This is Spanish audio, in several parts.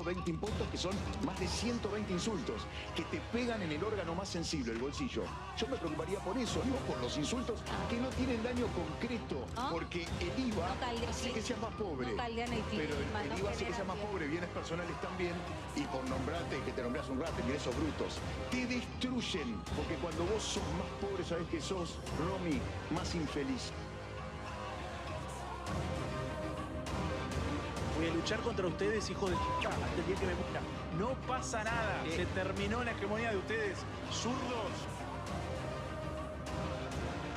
120 impuestos que son más de 120 insultos que te pegan en el órgano más sensible, el bolsillo. Yo me preocuparía por eso, no por los insultos que no tienen daño concreto, porque el IVA hace que seas más pobre. Pero el IVA hace que seas más pobre, bienes personales también, y por nombrarte, que te nombras un rato, ingresos brutos, te destruyen, porque cuando vos sos más pobre, sabés que sos, Romy, más infeliz. Voy a luchar contra ustedes, hijos de p***, hasta el día que me muera. No pasa nada. Se terminó la hegemonía de ustedes, zurdos.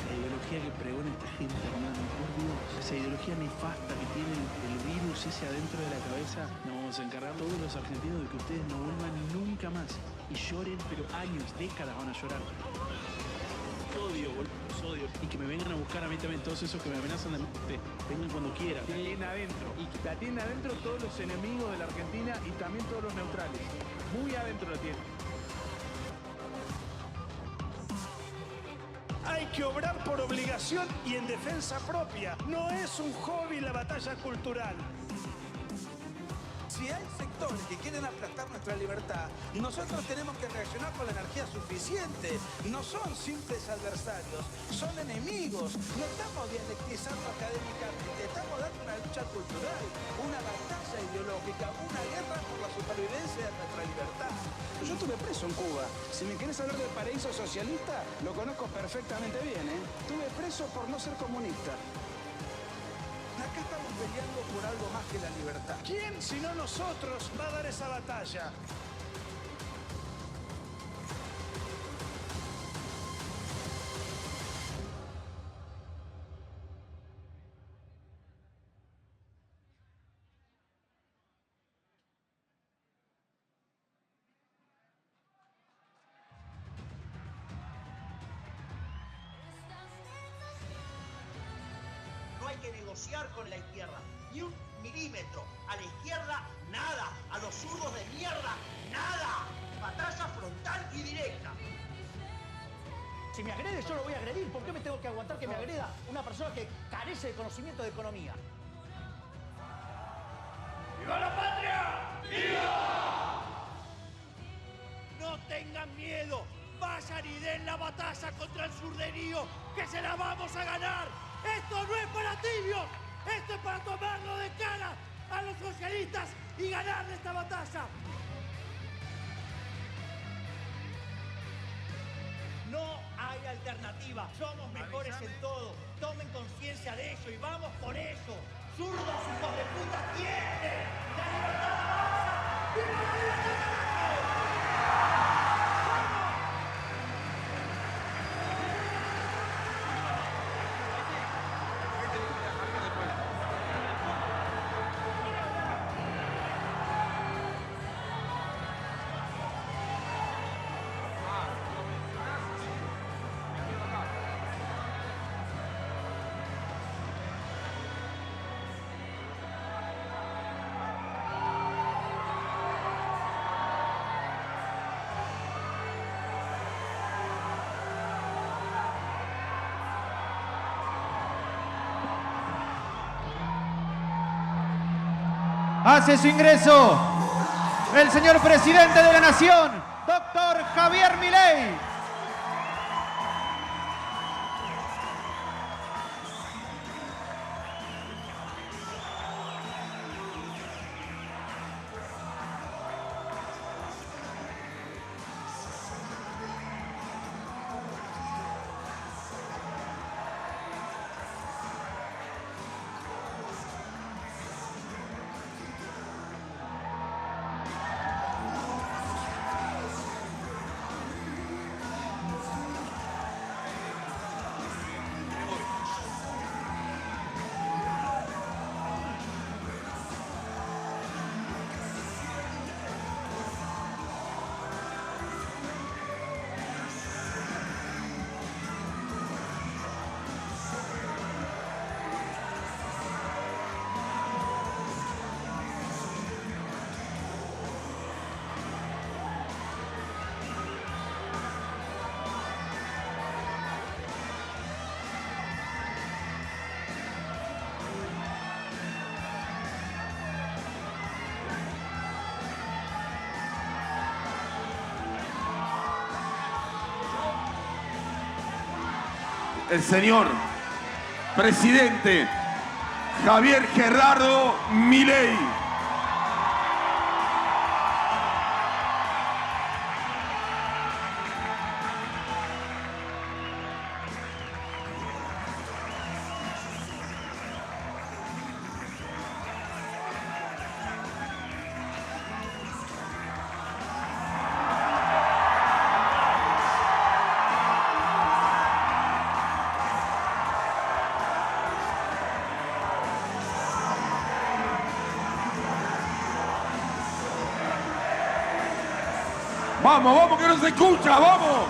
La ideología que pregona esta gente, hermano, por Dios. Esa ideología nefasta que tiene el virus ese adentro de la cabeza. Nos vamos a encargar todos los argentinos de que ustedes no vuelvan nunca más. Y lloren, pero años, décadas van a llorar. Odio, boludo, odio. Y que me vengan a buscar a mí también, todos esos que me amenazan de muerte. Vengan cuando quieran. La tienen adentro. Y la tienen adentro todos los enemigos de la Argentina y también todos los neutrales. Muy adentro la tienen. Hay que obrar por obligación y en defensa propia. No es un hobby la batalla cultural. Si hay sectores que quieren aplastar nuestra libertad, nosotros tenemos que reaccionar con la energía suficiente. No son simples adversarios, son enemigos. No estamos dialectizando académicamente, estamos dando una lucha cultural, una batalla ideológica, una guerra por la supervivencia de nuestra libertad. Yo estuve preso en Cuba. Si me querés hablar del paraíso socialista, lo conozco perfectamente bien, ¿eh? Estuve preso por no ser comunista. Acá estamos peleando por algo más que la libertad. ¿Quién, si no nosotros, va a dar esa batalla? No hay que negociar con la izquierda, ni un milímetro. A la izquierda, nada. A los zurdos de mierda, nada. Batalla frontal y directa. Si me agrede, yo lo voy a agredir. ¿Por qué me tengo que aguantar que me agreda una persona que carece de conocimiento de economía? ¡Viva la patria! ¡Viva! No tengan miedo. Vayan y den la batalla contra el surderío, que se la vamos a ganar. Esto no es para tibios. Esto es para tomarlo de cara a los socialistas y ganar esta batalla. No hay alternativa. Somos mejores en todo. Tomen conciencia de ello y vamos por eso. Zurdos, hijos de puta, quieren. La libertad avanza. ¡Viva la libertad! Hace su ingreso el señor presidente de la Nación, doctor Javier Milei. el señor presidente Javier Gerardo Milei. Vamos, vamos, que no se escucha, vamos.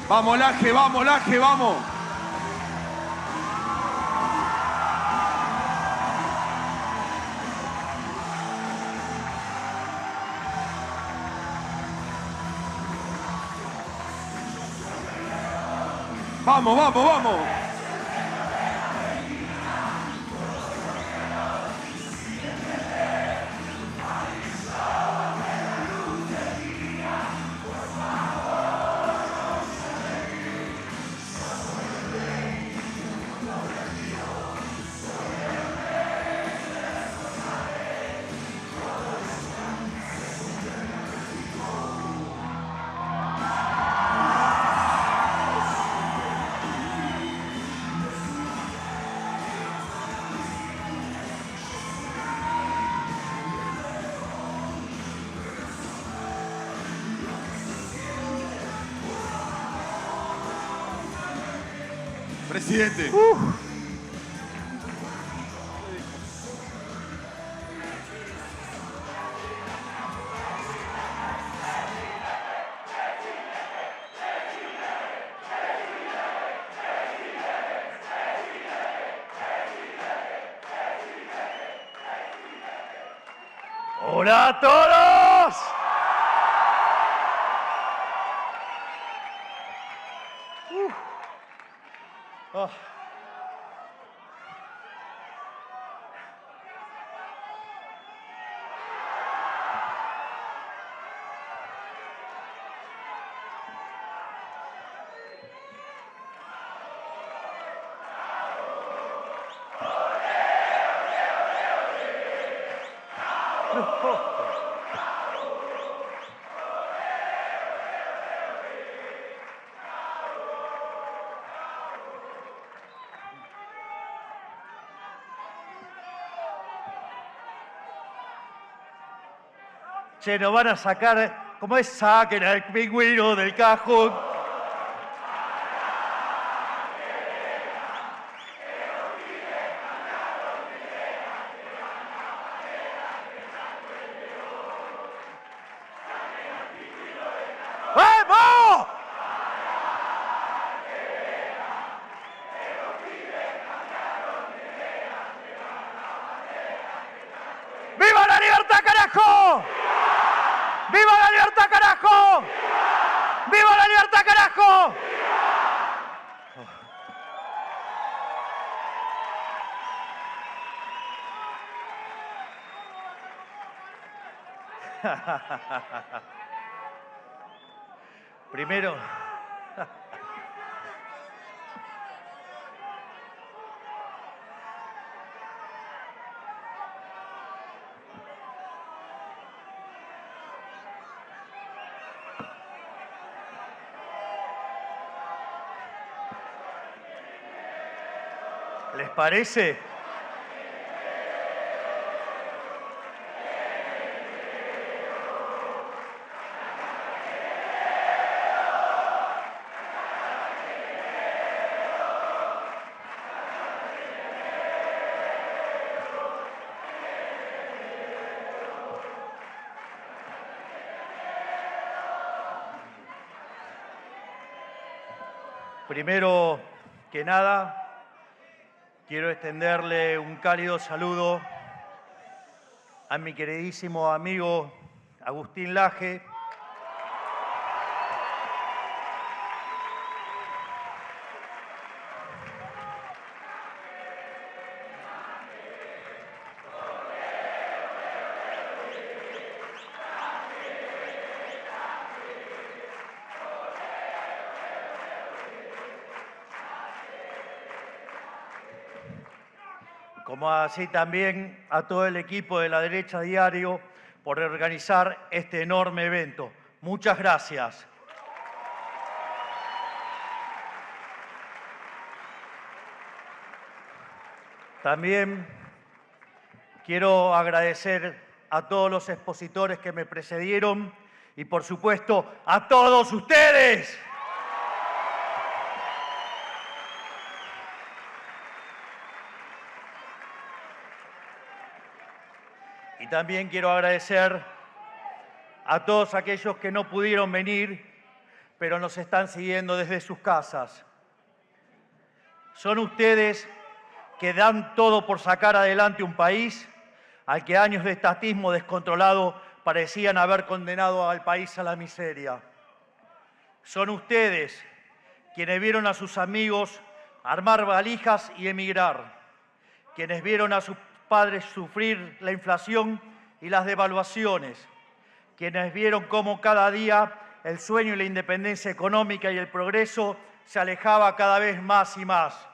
Vamos, Laje, vamos, Laje, vamos. Vamos, vamos, vamos. Presidente. ¡Hola a todos! Oh. Che, nos van a sacar, ¿cómo es? Saquen al pingüino del cajón. ¡Vamos! ¡Viva la libertad, carajo! ¡Viva la libertad, carajo! ¡Viva la libertad, carajo! Primero, ¿les parece? Primero que nada, Quiero extenderle un cálido saludo a mi queridísimo amigo Agustín Laje, como así también a todo el equipo de La Derecha Diario por organizar este enorme evento. Muchas gracias. También quiero agradecer a todos los expositores que me precedieron y, por supuesto, a todos ustedes. Y también quiero agradecer a todos aquellos que no pudieron venir, pero nos están siguiendo desde sus casas. Son ustedes que dan todo por sacar adelante un país al que años de estatismo descontrolado parecían haber condenado al país a la miseria. Son ustedes quienes vieron a sus amigos armar valijas y emigrar, quienes vieron a sus padres sufrir la inflación y las devaluaciones, quienes vieron cómo cada día el sueño y la independencia económica y el progreso se alejaba cada vez más y más.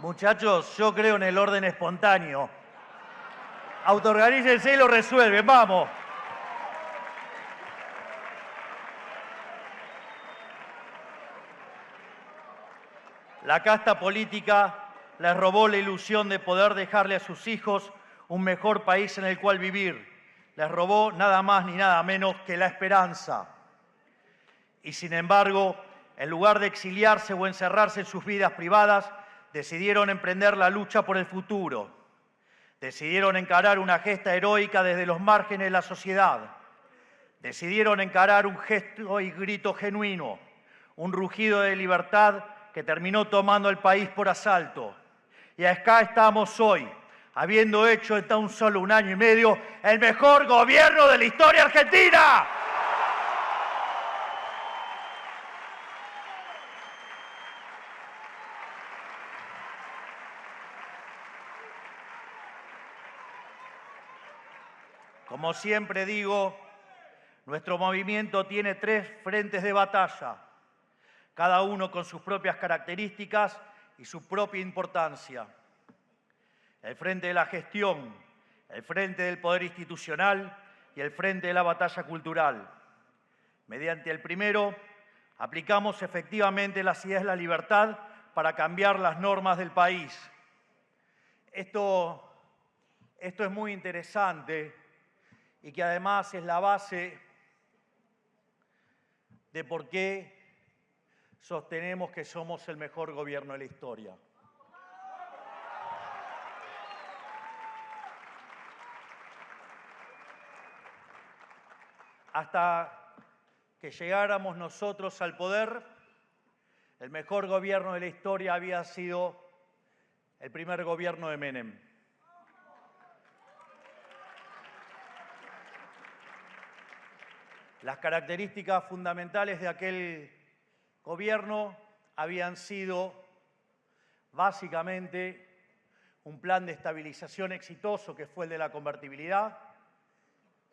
Muchachos, yo creo en el orden espontáneo. Autoorganícense y lo resuelven, vamos. La casta política les robó la ilusión de poder dejarle a sus hijos un mejor país en el cual vivir. Les robó nada más ni nada menos que la esperanza. Y sin embargo, en lugar de exiliarse o encerrarse en sus vidas privadas, decidieron emprender la lucha por el futuro. Decidieron encarar una gesta heroica desde los márgenes de la sociedad. Decidieron encarar un gesto y grito genuino, un rugido de libertad que terminó tomando el país por asalto. Y acá estamos hoy, habiendo hecho en tan solo un año y medio el mejor gobierno de la historia argentina. Como siempre digo, nuestro movimiento tiene 3 frentes de batalla, cada uno con sus propias características y su propia importancia. El frente de la gestión, el frente del poder institucional y el frente de la batalla cultural. Mediante el primero, aplicamos efectivamente las ideas de la libertad para cambiar las normas del país. Esto es muy interesante y que además es la base de por qué sostenemos que somos el mejor gobierno de la historia. Hasta que llegáramos nosotros al poder, el mejor gobierno de la historia había sido el primer gobierno de Menem. Las características fundamentales de aquel gobierno habían sido básicamente un plan de estabilización exitoso que fue el de la convertibilidad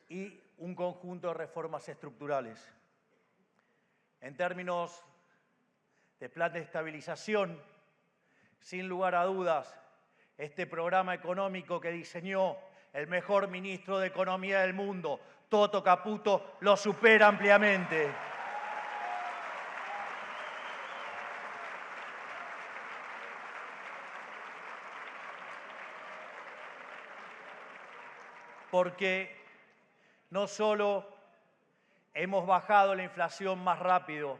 y un conjunto de reformas estructurales. En términos de plan de estabilización, sin lugar a dudas, este programa económico que diseñó el mejor ministro de Economía del mundo, Toto Caputo, lo supera ampliamente. porque no solo hemos bajado la inflación más rápido,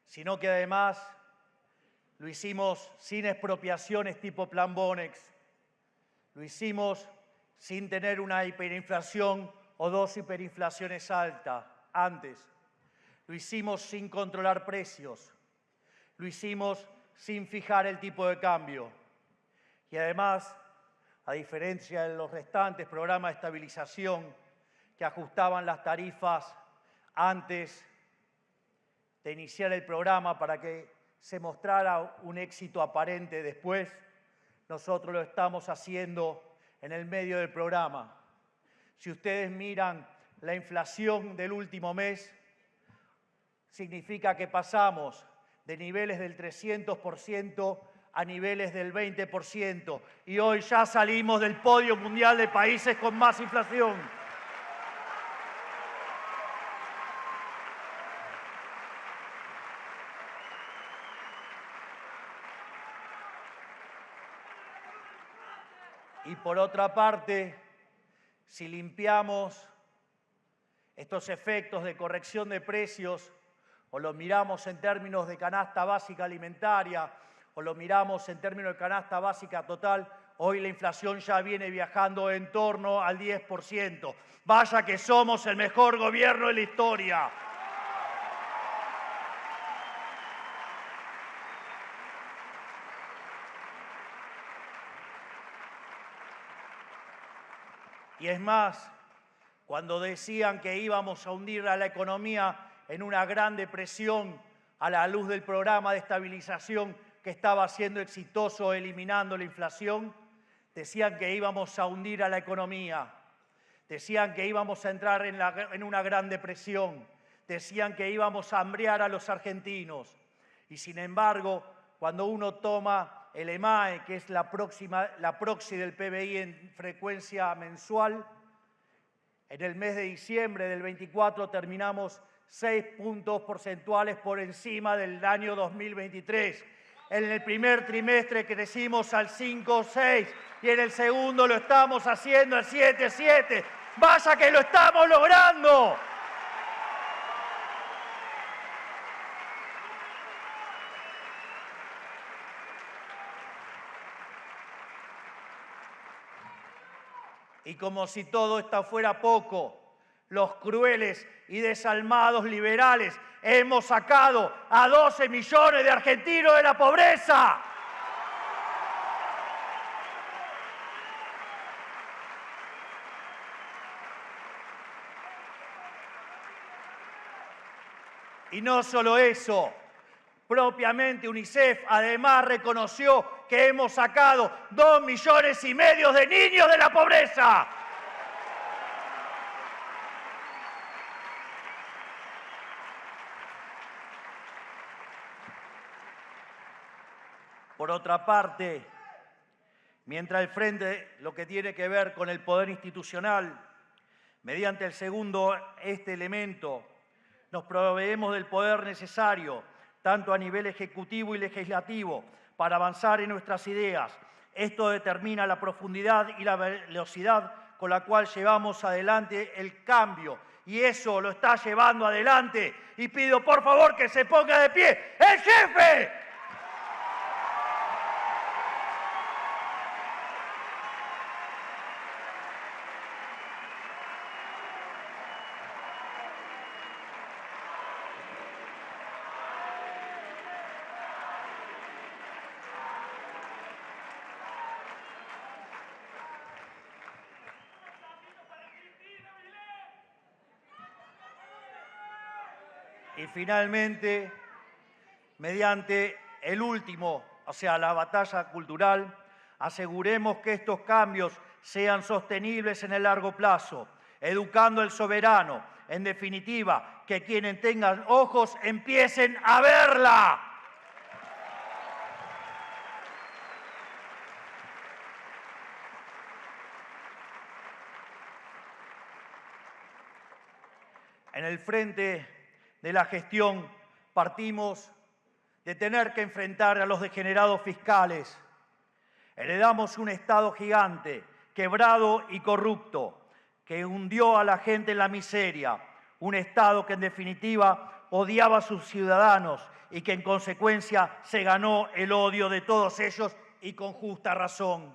sino que además lo hicimos sin expropiaciones tipo Plan Bonex, lo hicimos sin tener una hiperinflación o dos hiperinflaciones altas antes, lo hicimos sin controlar precios, lo hicimos sin fijar el tipo de cambio y además, a diferencia de los restantes programas de estabilización que ajustaban las tarifas antes de iniciar el programa para que se mostrara un éxito aparente después, nosotros lo estamos haciendo en el medio del programa. Si ustedes miran la inflación del último mes, significa que pasamos de niveles del 300% a niveles del 20% y hoy ya salimos del podio mundial de países con más inflación. Y por otra parte, si limpiamos estos efectos de corrección de precios o lo miramos en términos de canasta básica alimentaria o lo miramos en términos de canasta básica total, hoy la inflación ya viene viajando en torno al 10%. Vaya que somos el mejor gobierno de la historia. Y es más, cuando decían que íbamos a hundir a la economía en una gran depresión a la luz del programa de estabilización que estaba siendo exitoso eliminando la inflación, decían que íbamos a hundir a la economía, decían que íbamos a entrar en una gran depresión, decían que íbamos a hambrear a los argentinos. Y sin embargo, cuando uno toma el EMAE, que es la proxy del PBI en frecuencia mensual, en el mes de diciembre del 24 terminamos 6 puntos porcentuales por encima del año 2023. En el primer trimestre crecimos al 5,6 y en el segundo lo estamos haciendo al 7,7. ¡Vaya que lo estamos logrando! Y como si todo esto fuera poco, los crueles y desalmados liberales hemos sacado a 12 millones de argentinos de la pobreza. Y no solo eso, propiamente UNICEF además reconoció que hemos sacado 2,5 millones de niños de la pobreza. Por otra parte, mientras el Frente, lo que tiene que ver con el poder institucional, mediante el segundo elemento, nos proveemos del poder necesario, tanto a nivel ejecutivo y legislativo, para avanzar en nuestras ideas. Esto determina la profundidad y la velocidad con la cual llevamos adelante el cambio. Y eso lo está llevando adelante. Y pido por favor que se ponga de pie el jefe. Y finalmente, mediante el último, o sea, la batalla cultural, aseguremos que estos cambios sean sostenibles en el largo plazo, educando al soberano. En definitiva, que quienes tengan ojos empiecen a verla. En el frente de la gestión partimos de tener que enfrentar a los degenerados fiscales. Heredamos un Estado gigante quebrado y corrupto, que hundió a la gente en la miseria, un Estado que en definitiva odiaba a sus ciudadanos y que en consecuencia se ganó el odio de todos ellos y con justa razón.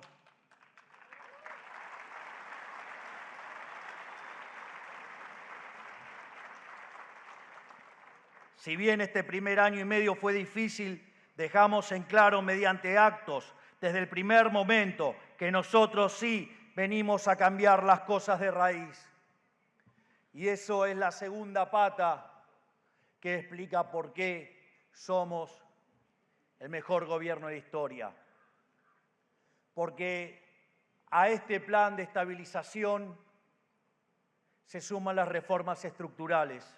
Si bien este primer año y medio fue difícil, dejamos en claro mediante actos desde el primer momento que nosotros sí venimos a cambiar las cosas de raíz. Y eso es la segunda pata que explica por qué somos el mejor gobierno de la historia. Porque a este plan de estabilización se suman las reformas estructurales.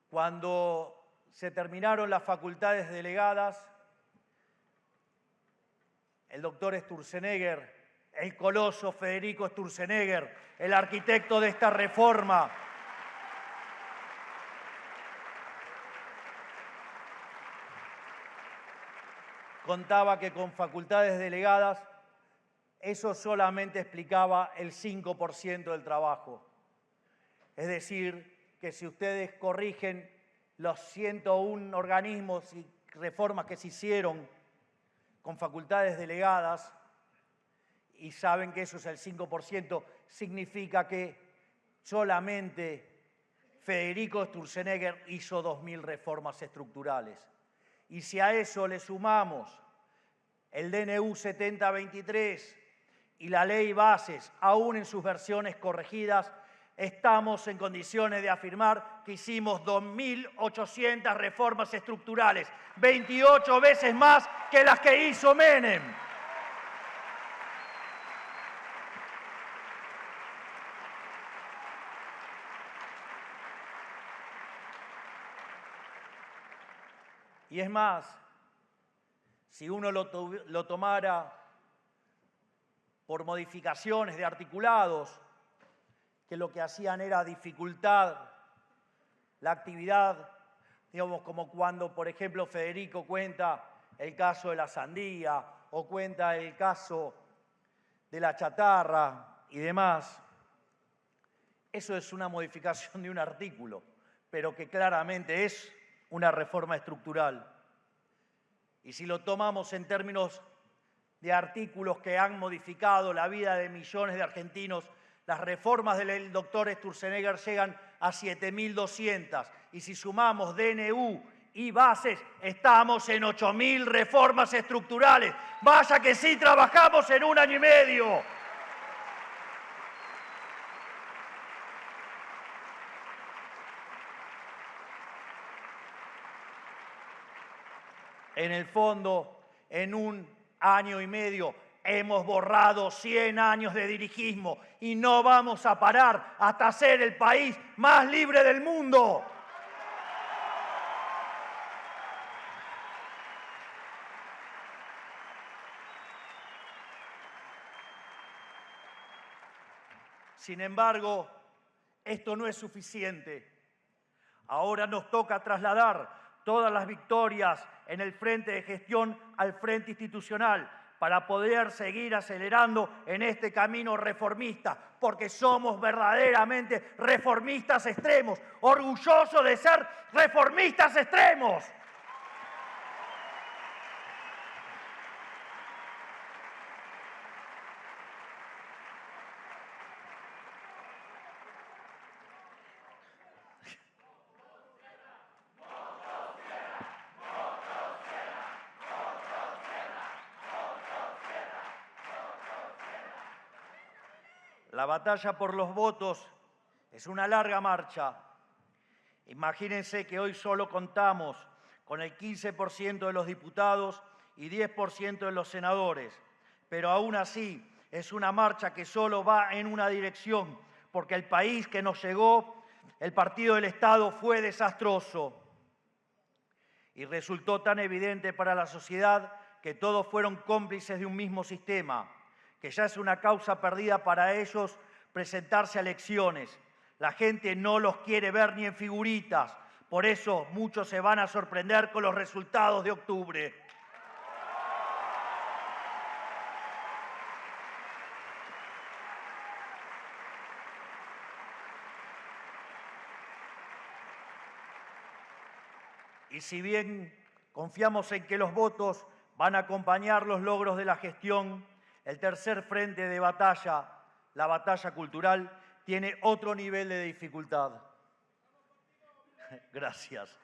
Cuando se terminaron las facultades delegadas, el doctor Sturzenegger, el coloso Federico Sturzenegger, el arquitecto de esta reforma, contaba que con facultades delegadas eso solamente explicaba el 5% del trabajo. Es decir, que si ustedes corrigen los 101 organismos y reformas que se hicieron con facultades delegadas y saben que eso es el 5%, significa que solamente Federico Sturzenegger hizo 2.000 reformas estructurales. Y si a eso le sumamos el DNU 7023 y la Ley Bases, aún en sus versiones corregidas, estamos en condiciones de afirmar que hicimos 2.800 reformas estructurales, 28 veces más que las que hizo Menem. Y es más, si uno lo tomara por modificaciones de articulados, que lo que hacían era dificultar la actividad, digamos, como cuando, por ejemplo, Federico cuenta el caso de la sandía o cuenta el caso de la chatarra y demás. Eso es una modificación de un artículo, pero que claramente es una reforma estructural. Y si lo tomamos en términos de artículos que han modificado la vida de millones de argentinos, las reformas del doctor Sturzenegger llegan a 7.200. Y si sumamos DNU y bases, estamos en 8.000 reformas estructurales. Vaya que sí trabajamos en un año y medio. En el fondo, en un año y medio, hemos borrado 100 años de dirigismo y no vamos a parar hasta ser el país más libre del mundo. Sin embargo, esto no es suficiente. Ahora nos toca trasladar todas las victorias en el frente de gestión al frente institucional para poder seguir acelerando en este camino reformista, porque somos verdaderamente reformistas extremos, orgullosos de ser reformistas extremos. La batalla por los votos es una larga marcha. Imagínense que hoy solo contamos con el 15% de los diputados y 10% de los senadores, pero aún así es una marcha que solo va en una dirección, porque el país que nos llegó, el partido del Estado, fue desastroso. Y resultó tan evidente para la sociedad que todos fueron cómplices de un mismo sistema, que ya es una causa perdida para ellos presentarse a elecciones. La gente no los quiere ver ni en figuritas, por eso muchos se van a sorprender con los resultados de octubre. Y si bien confiamos en que los votos van a acompañar los logros de la gestión, el tercer frente de batalla, la batalla cultural, tiene otro nivel de dificultad. Gracias.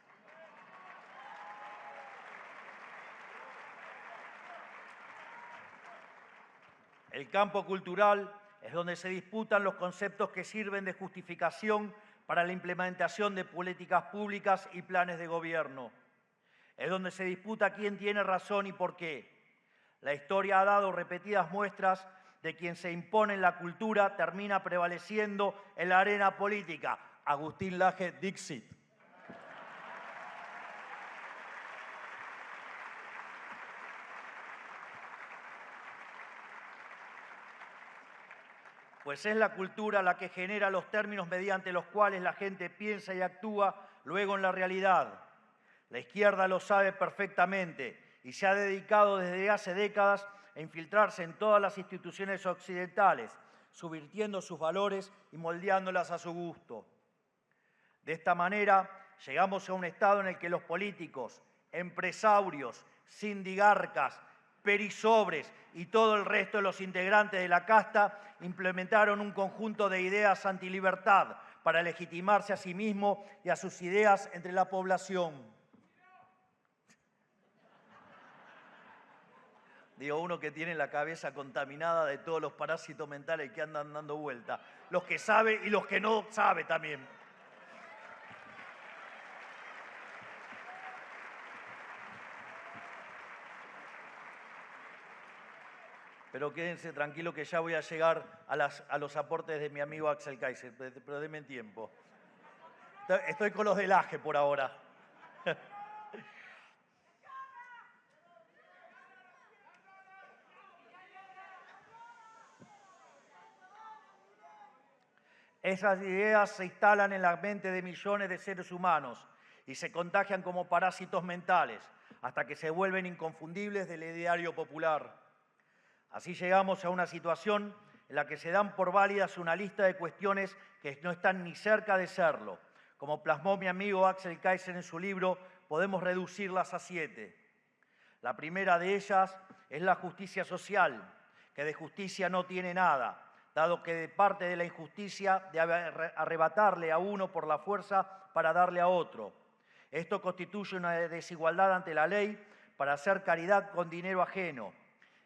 El campo cultural es donde se disputan los conceptos que sirven de justificación para la implementación de políticas públicas y planes de gobierno. Es donde se disputa quién tiene razón y por qué. La historia ha dado repetidas muestras de quien se impone en la cultura termina prevaleciendo en la arena política. Agustín Laje, Dixit. Pues es la cultura la que genera los términos mediante los cuales la gente piensa y actúa luego en la realidad. La izquierda lo sabe perfectamente y se ha dedicado desde hace décadas a infiltrarse en todas las instituciones occidentales, subvirtiendo sus valores y moldeándolas a su gusto. De esta manera, llegamos a un estado en el que los políticos, empresarios, sindigarcas, perisobres y todo el resto de los integrantes de la casta implementaron un conjunto de ideas antilibertad para legitimarse a sí mismo y a sus ideas entre la población. Digo, uno que tiene la cabeza contaminada de todos los parásitos mentales que andan dando vuelta. Los que sabe y los que no sabe también. Pero quédense tranquilos que ya voy a llegar a los aportes de mi amigo Axel Kaiser, pero denme tiempo. Estoy con los del AGE por ahora. Esas ideas se instalan en la mente de millones de seres humanos y se contagian como parásitos mentales hasta que se vuelven inconfundibles del ideario popular. Así llegamos a una situación en la que se dan por válidas una lista de cuestiones que no están ni cerca de serlo. Como plasmó mi amigo Axel Kaiser en su libro, podemos reducirlas a 7. La primera de ellas es la justicia social, que de justicia no tiene nada, dado que de parte de la injusticia debe arrebatarle a uno por la fuerza para darle a otro. Esto constituye una desigualdad ante la ley para hacer caridad con dinero ajeno.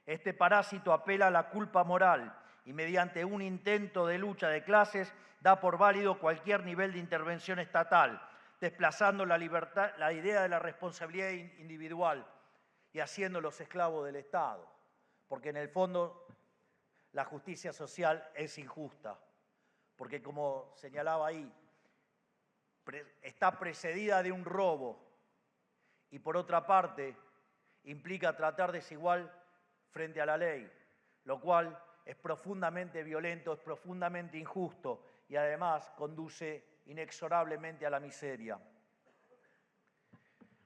Este parásito apela a la culpa moral y mediante un intento de lucha de clases da por válido cualquier nivel de intervención estatal, desplazando la idea de la responsabilidad individual y haciéndolos esclavos del Estado. Porque en el fondo la justicia social es injusta, porque como señalaba ahí, está precedida de un robo y por otra parte implica tratar desigual frente a la ley, lo cual es profundamente violento, es profundamente injusto y además conduce inexorablemente a la miseria.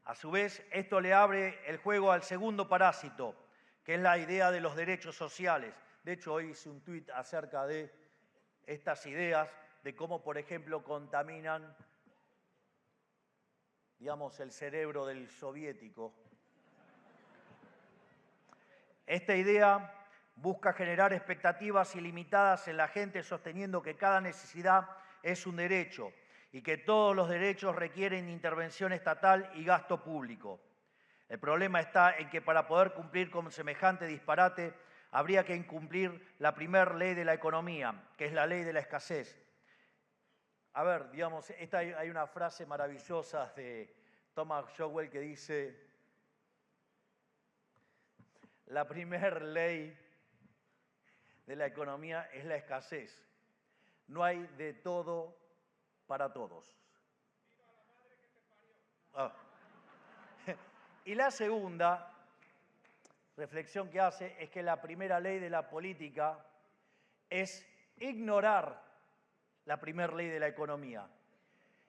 A su vez, esto le abre el juego al segundo parásito, que es la idea de los derechos sociales. De hecho, hoy hice un tuit acerca de estas ideas, de cómo, por ejemplo, contaminan, digamos, el cerebro del soviético. Esta idea busca generar expectativas ilimitadas en la gente, sosteniendo que cada necesidad es un derecho y que todos los derechos requieren intervención estatal y gasto público. El problema está en que para poder cumplir con semejante disparate habría que incumplir la primera ley de la economía, que es la ley de la escasez. A ver, digamos, hay una frase maravillosa de Thomas Sowell que dice: la primera ley de la economía es la escasez. No hay de todo para todos. Ah. Y la segunda reflexión que hace es que la primera ley de la política es ignorar la primera ley de la economía.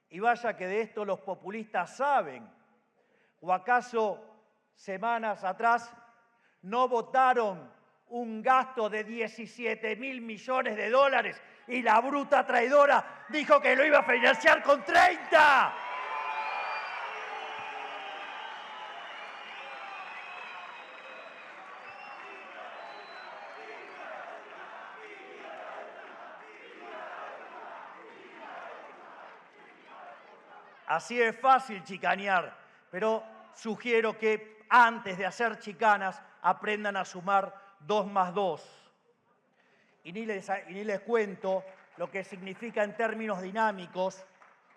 Y vaya que de esto los populistas saben. ¿O acaso semanas atrás no votaron un gasto de 17.000 millones de dólares y la bruta traidora dijo que lo iba a financiar con 30? Así es fácil chicanear, pero sugiero que antes de hacer chicanas aprendan a sumar 2 más 2. Y ni les cuento lo que significa en términos dinámicos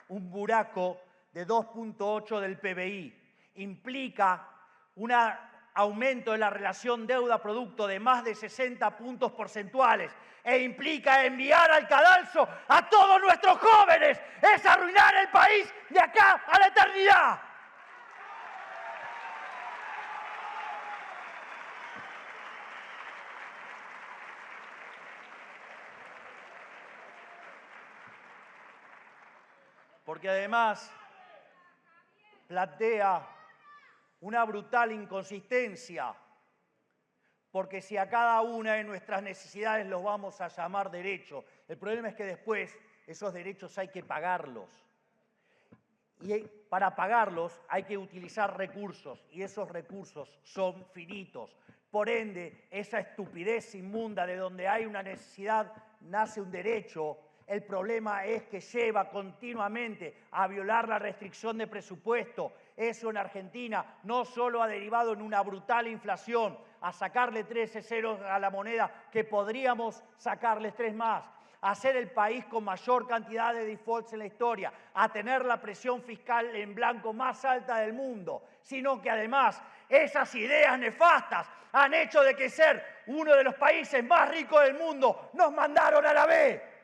un buraco de 2.8 del PBI. Implica un aumento de la relación deuda-producto de más de 60 puntos porcentuales e implica enviar al cadalso a todos nuestros jóvenes. Es arruinar el país de acá a la eternidad. Porque además plantea una brutal inconsistencia, porque si a cada una de nuestras necesidades los vamos a llamar derecho, el problema es que después esos derechos hay que pagarlos. Y para pagarlos hay que utilizar recursos, y esos recursos son finitos. Por ende, esa estupidez inmunda de donde hay una necesidad nace un derecho. El problema es que lleva continuamente a violar la restricción de presupuesto. Eso en Argentina no solo ha derivado en una brutal inflación, a sacarle 13 ceros a la moneda, que podríamos sacarles 3 más, a ser el país con mayor cantidad de defaults en la historia, a tener la presión fiscal en blanco más alta del mundo, sino que además esas ideas nefastas han hecho de que ser uno de los países más ricos del mundo nos mandaron a la B.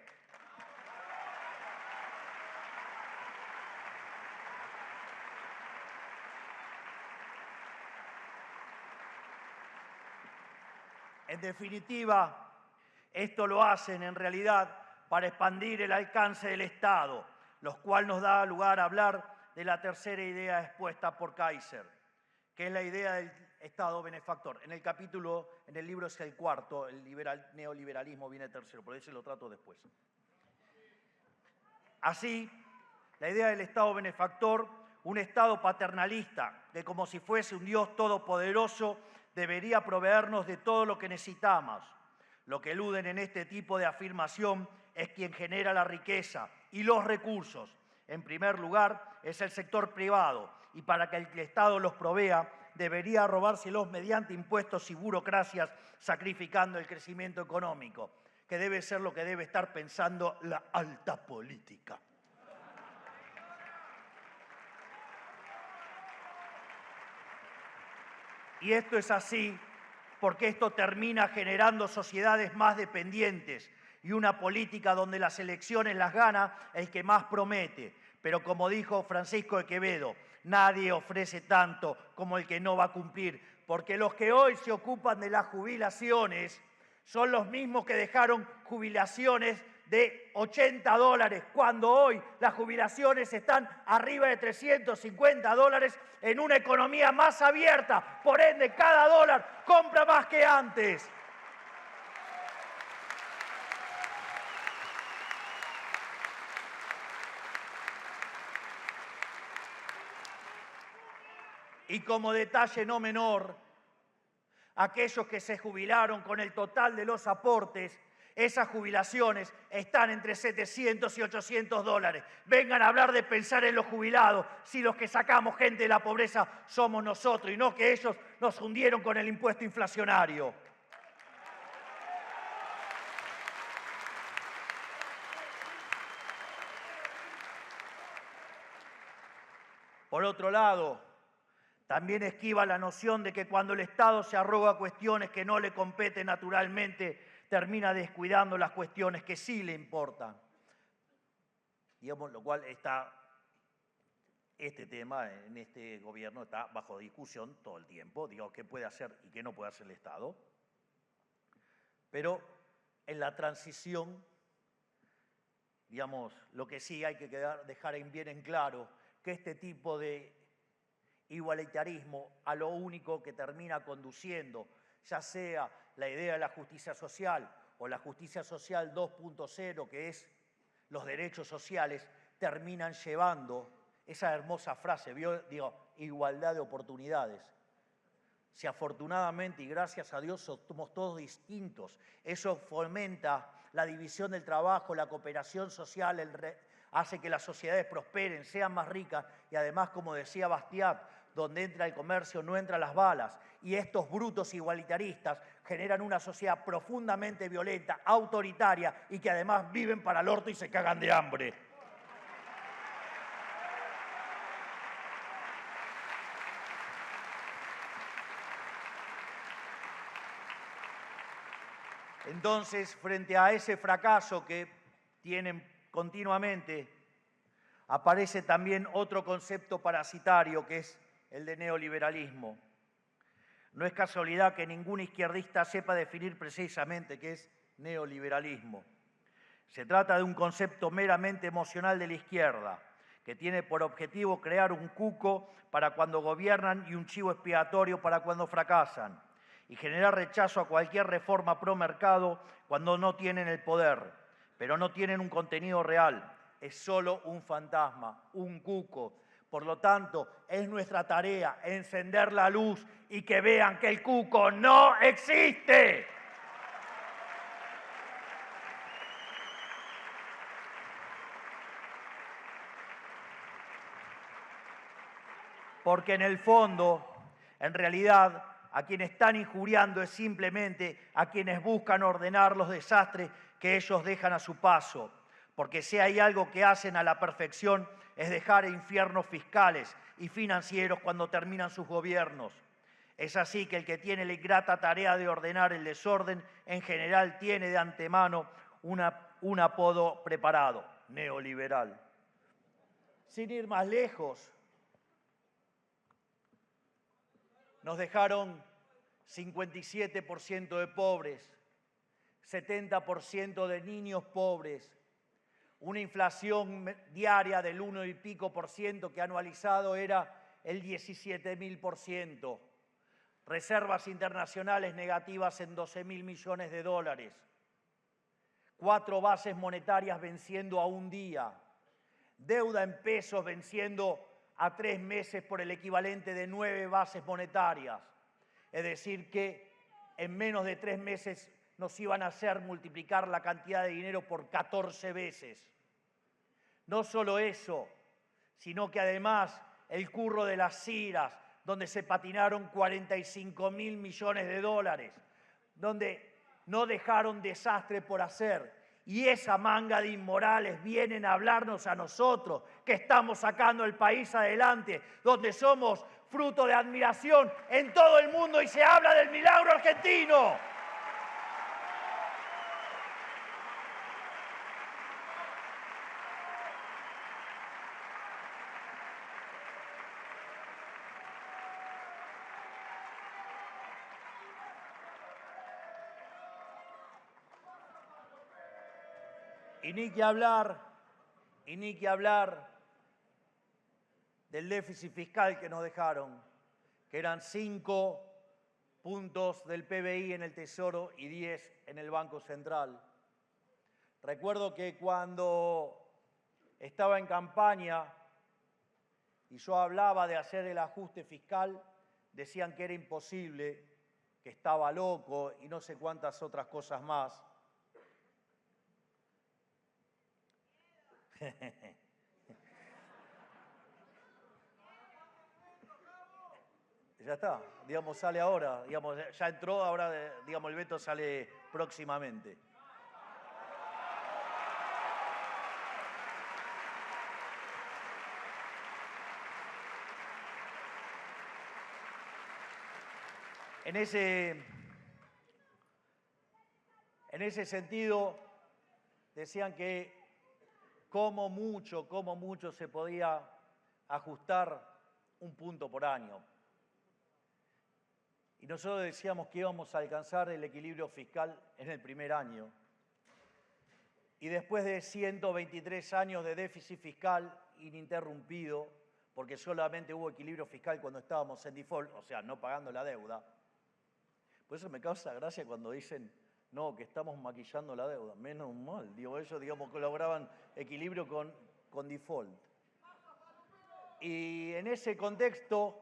En definitiva, esto lo hacen en realidad para expandir el alcance del Estado, lo cual nos da lugar a hablar de la tercera idea expuesta por Kaiser, que es la idea del Estado benefactor. En el libro es el cuarto, el neoliberalismo viene tercero, por eso lo trato después. Así, la idea del Estado benefactor, un Estado paternalista, que como si fuese un Dios todopoderoso, debería proveernos de todo lo que necesitamos. Lo que eluden en este tipo de afirmación es quien genera la riqueza y los recursos. En primer lugar, es el sector privado, y para que el Estado los provea, debería robárselos mediante impuestos y burocracias, sacrificando el crecimiento económico, que debe ser lo que debe estar pensando la alta política. Y esto es así porque esto termina generando sociedades más dependientes y una política donde las elecciones las gana el que más promete. Pero como dijo Francisco de Quevedo, nadie ofrece tanto como el que no va a cumplir, porque los que hoy se ocupan de las jubilaciones son los mismos que dejaron jubilaciones de $80, cuando hoy las jubilaciones están arriba de $350 en una economía más abierta. Por ende, cada dólar compra más que antes. Y como detalle no menor, aquellos que se jubilaron con el total de los aportes, esas jubilaciones están entre $700 y $800. Vengan a hablar de pensar en los jubilados, si los que sacamos gente de la pobreza somos nosotros y no que ellos nos hundieron con el impuesto inflacionario. Por otro lado, también esquiva la noción de que cuando el Estado se arroga cuestiones que no le competen naturalmente, termina descuidando las cuestiones que sí le importan. Digamos, lo cual este tema en este gobierno está bajo discusión todo el tiempo, digo, qué puede hacer y qué no puede hacer el Estado. Pero en la transición, digamos, lo que sí hay que dejar bien en claro, que este tipo de igualitarismo a lo único que termina conduciendo, ya sea la idea de la justicia social o la justicia social 2.0, que es los derechos sociales, terminan llevando esa hermosa frase, digo, igualdad de oportunidades. Si afortunadamente y gracias a Dios somos todos distintos, eso fomenta la división del trabajo, la cooperación social, hace que las sociedades prosperen, sean más ricas y además, como decía Bastiat, donde entra el comercio no entran las balas. Y estos brutos igualitaristas generan una sociedad profundamente violenta, autoritaria y que además viven para el orto y se cagan de hambre. Entonces, frente a ese fracaso que tienen continuamente, aparece también otro concepto parasitario que es el de neoliberalismo. No es casualidad que ningún izquierdista sepa definir precisamente qué es neoliberalismo. Se trata de un concepto meramente emocional de la izquierda, que tiene por objetivo crear un cuco para cuando gobiernan y un chivo expiatorio para cuando fracasan, y generar rechazo a cualquier reforma pro mercado cuando no tienen el poder, pero no tienen un contenido real. Es solo un fantasma, un cuco. Por lo tanto, es nuestra tarea encender la luz y que vean que el cuco no existe. Porque en el fondo, en realidad, a quienes están injuriando es simplemente a quienes buscan ordenar los desastres que ellos dejan a su paso. Porque si hay algo que hacen a la perfección es dejar infiernos fiscales y financieros cuando terminan sus gobiernos. Es así que el que tiene la ingrata tarea de ordenar el desorden, en general tiene de antemano un apodo preparado, neoliberal. Sin ir más lejos, nos dejaron 57% de pobres, 70% de niños pobres, una inflación diaria del 1 y pico por ciento que anualizado era el 17.000%, reservas internacionales negativas en 12.000 millones de dólares, 4 bases monetarias venciendo a un día, deuda en pesos venciendo a 3 meses por el equivalente de 9 bases monetarias. Es decir, que en menos de 3 meses nos iban a hacer multiplicar la cantidad de dinero por 14 veces. No solo eso, sino que además el curro de las CIRAS, donde se patinaron 45.000 millones de dólares, donde no dejaron desastre por hacer. Y esa manga de inmorales vienen a hablarnos a nosotros, que estamos sacando el país adelante, donde somos fruto de admiración en todo el mundo y se habla del milagro argentino. Y ni que hablar del déficit fiscal que nos dejaron, que eran 5 puntos del PBI en el Tesoro y 10 en el Banco Central. Recuerdo que cuando estaba en campaña y yo hablaba de hacer el ajuste fiscal, decían que era imposible, que estaba loco y no sé cuántas otras cosas más. Ya está, digamos, sale ahora, digamos, ya entró, ahora, digamos, el veto sale próximamente. En ese sentido, decían que como mucho se podía ajustar 1 punto por año. Y nosotros decíamos que íbamos a alcanzar el equilibrio fiscal en el primer año. Y después de 123 años de déficit fiscal ininterrumpido, porque solamente hubo equilibrio fiscal cuando estábamos en default, o sea, no pagando la deuda. Por eso me causa gracia cuando dicen, no, que estamos maquillando la deuda. Menos mal, digo, ellos, digamos, que lograban equilibrio con default. Y en ese contexto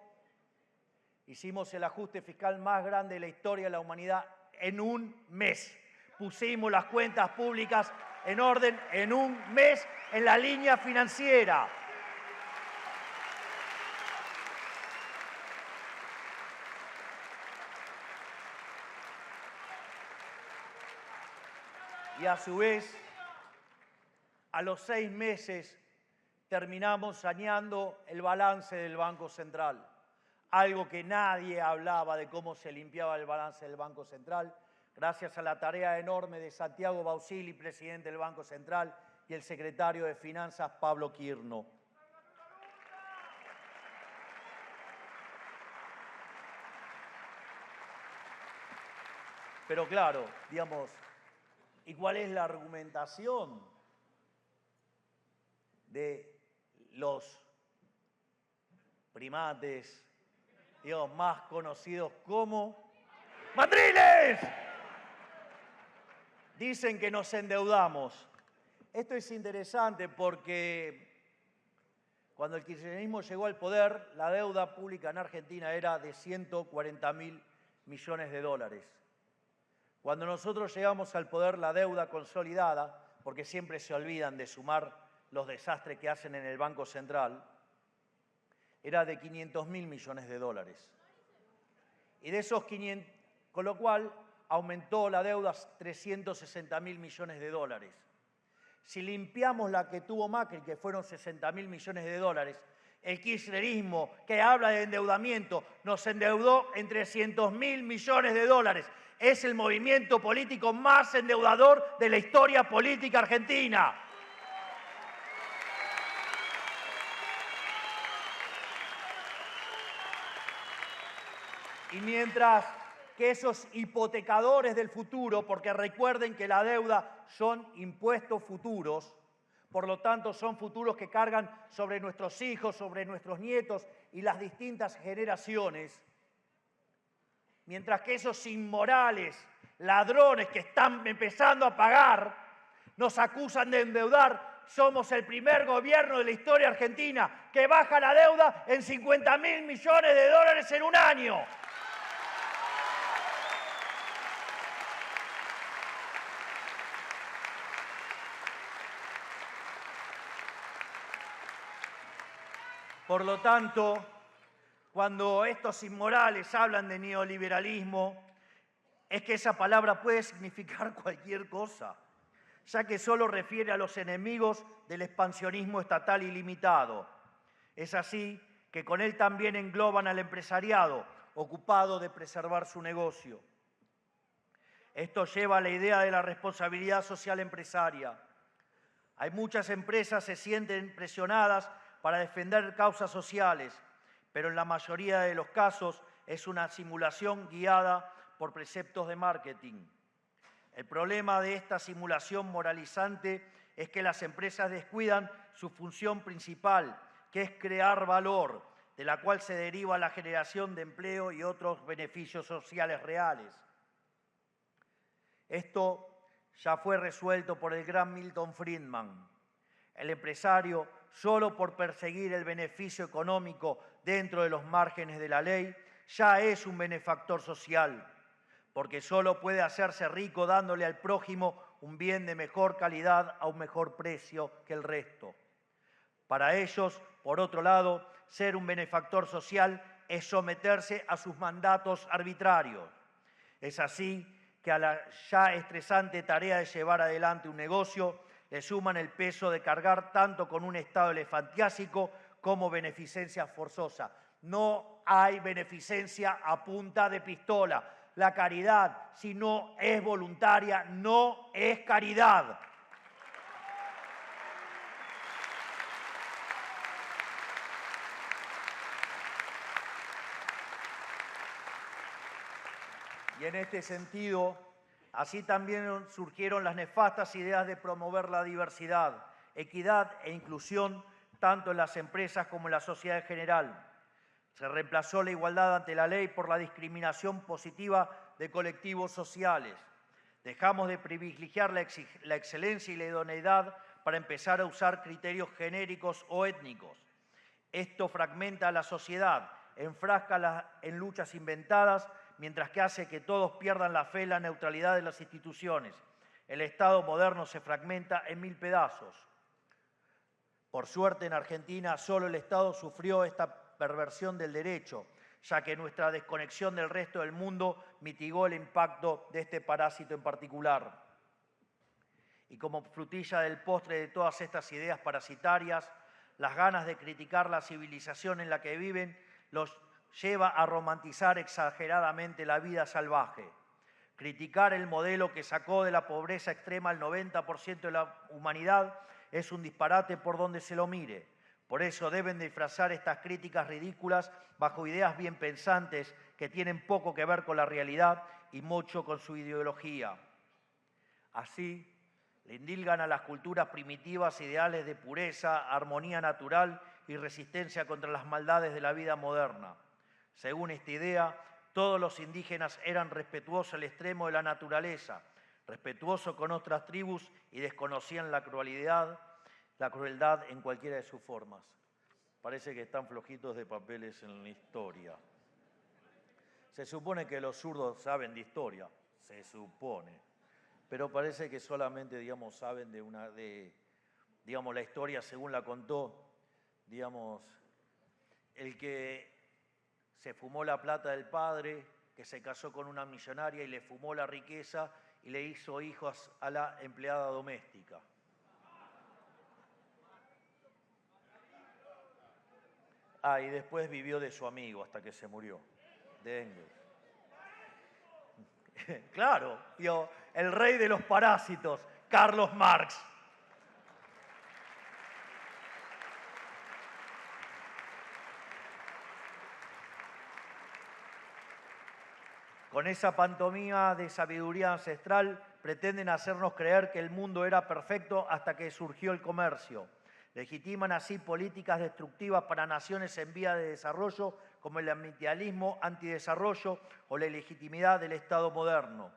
hicimos el ajuste fiscal más grande de la historia de la humanidad en 1 mes. pusimos las cuentas públicas en orden en un mes en la línea financiera. Y a su vez, a los 6 meses, terminamos saneando el balance del Banco Central. Algo que nadie hablaba de cómo se limpiaba el balance del Banco Central, gracias a la tarea enorme de Santiago Bausili, presidente del Banco Central, y el secretario de Finanzas, Pablo Quirno. Pero claro, digamos, ¿y cuál es la argumentación de los primates, digamos, más conocidos como ¡Matriles! Dicen que nos endeudamos. Esto es interesante porque cuando el kirchnerismo llegó al poder, la deuda pública en Argentina era de 140.000 millones de dólares. Cuando nosotros llegamos al poder, la deuda consolidada, porque siempre se olvidan de sumar los desastres que hacen en el Banco Central, era de 500.000 millones de dólares. Y de esos 500, con lo cual aumentó la deuda a 360.000 millones de dólares. Si limpiamos la que tuvo Macri, que fueron 60.000 millones de dólares, el kirchnerismo, que habla de endeudamiento, nos endeudó en 300.000 millones de dólares. Es el movimiento político más endeudador de la historia política argentina. Y mientras que esos hipotecadores del futuro, porque recuerden que la deuda son impuestos futuros, por lo tanto son futuros que cargan sobre nuestros hijos, sobre nuestros nietos y las distintas generaciones, mientras que esos inmorales, ladrones que están empezando a pagar, nos acusan de endeudar, somos el primer gobierno de la historia argentina que baja la deuda en 50.000 millones de dólares en un año. Por lo tanto, cuando estos inmorales hablan de neoliberalismo, es que esa palabra puede significar cualquier cosa, ya que solo refiere a los enemigos del expansionismo estatal ilimitado. Es así que con él también engloban al empresariado, ocupado de preservar su negocio. Esto lleva a la idea de la responsabilidad social empresaria. Hay muchas empresas que se sienten presionadas para defender causas sociales, pero en la mayoría de los casos es una simulación guiada por preceptos de marketing. El problema de esta simulación moralizante es que las empresas descuidan su función principal, que es crear valor, de la cual se deriva la generación de empleo y otros beneficios sociales reales. Esto ya fue resuelto por el gran Milton Friedman. El empresario, solo por perseguir el beneficio económico dentro de los márgenes de la ley, ya es un benefactor social, porque solo puede hacerse rico dándole al prójimo un bien de mejor calidad a un mejor precio que el resto. Para ellos, por otro lado, ser un benefactor social es someterse a sus mandatos arbitrarios. Es así que a la ya estresante tarea de llevar adelante un negocio le suman el peso de cargar tanto con un estado elefantiásico como beneficencia forzosa. No hay beneficencia a punta de pistola. La caridad, si no es voluntaria, no es caridad. Y en este sentido, así también surgieron las nefastas ideas de promover la diversidad, equidad e inclusión tanto en las empresas como en la sociedad en general. Se reemplazó la igualdad ante la ley por la discriminación positiva de colectivos sociales. Dejamos de privilegiar la excelencia y la idoneidad para empezar a usar criterios genéricos o étnicos. Esto fragmenta a la sociedad, enfráscala en luchas inventadas, mientras que hace que todos pierdan la fe en la neutralidad de las instituciones. El Estado moderno se fragmenta en 1000 pedazos. Por suerte, en Argentina solo el Estado sufrió esta perversión del derecho, ya que nuestra desconexión del resto del mundo mitigó el impacto de este parásito en particular. Y como frutilla del postre de todas estas ideas parasitarias, las ganas de criticar la civilización en la que viven los lleva a romantizar exageradamente la vida salvaje. Criticar el modelo que sacó de la pobreza extrema al 90% de la humanidad es un disparate por donde se lo mire. Por eso deben disfrazar estas críticas ridículas bajo ideas bien pensantes que tienen poco que ver con la realidad y mucho con su ideología. Así, le indilgan a las culturas primitivas ideales de pureza, armonía natural y resistencia contra las maldades de la vida moderna. Según esta idea, todos los indígenas eran respetuosos al extremo de la naturaleza, respetuosos con otras tribus y desconocían la crueldad en cualquiera de sus formas. Parece que están flojitos de papeles en la historia. Se supone que los zurdos saben de historia, se supone, pero parece que solamente, digamos, saben digamos, la historia según la contó, digamos, el que se fumó la plata del padre, que se casó con una millonaria y le fumó la riqueza y le hizo hijos a la empleada doméstica. Ah, y después vivió de su amigo hasta que se murió, de Engels. Claro, tío, el rey de los parásitos, Carlos Marx. Con esa pantomima de sabiduría ancestral pretenden hacernos creer que el mundo era perfecto hasta que surgió el comercio. Legitiman así políticas destructivas para naciones en vía de desarrollo como el ambientalismo antidesarrollo o la ilegitimidad del Estado moderno.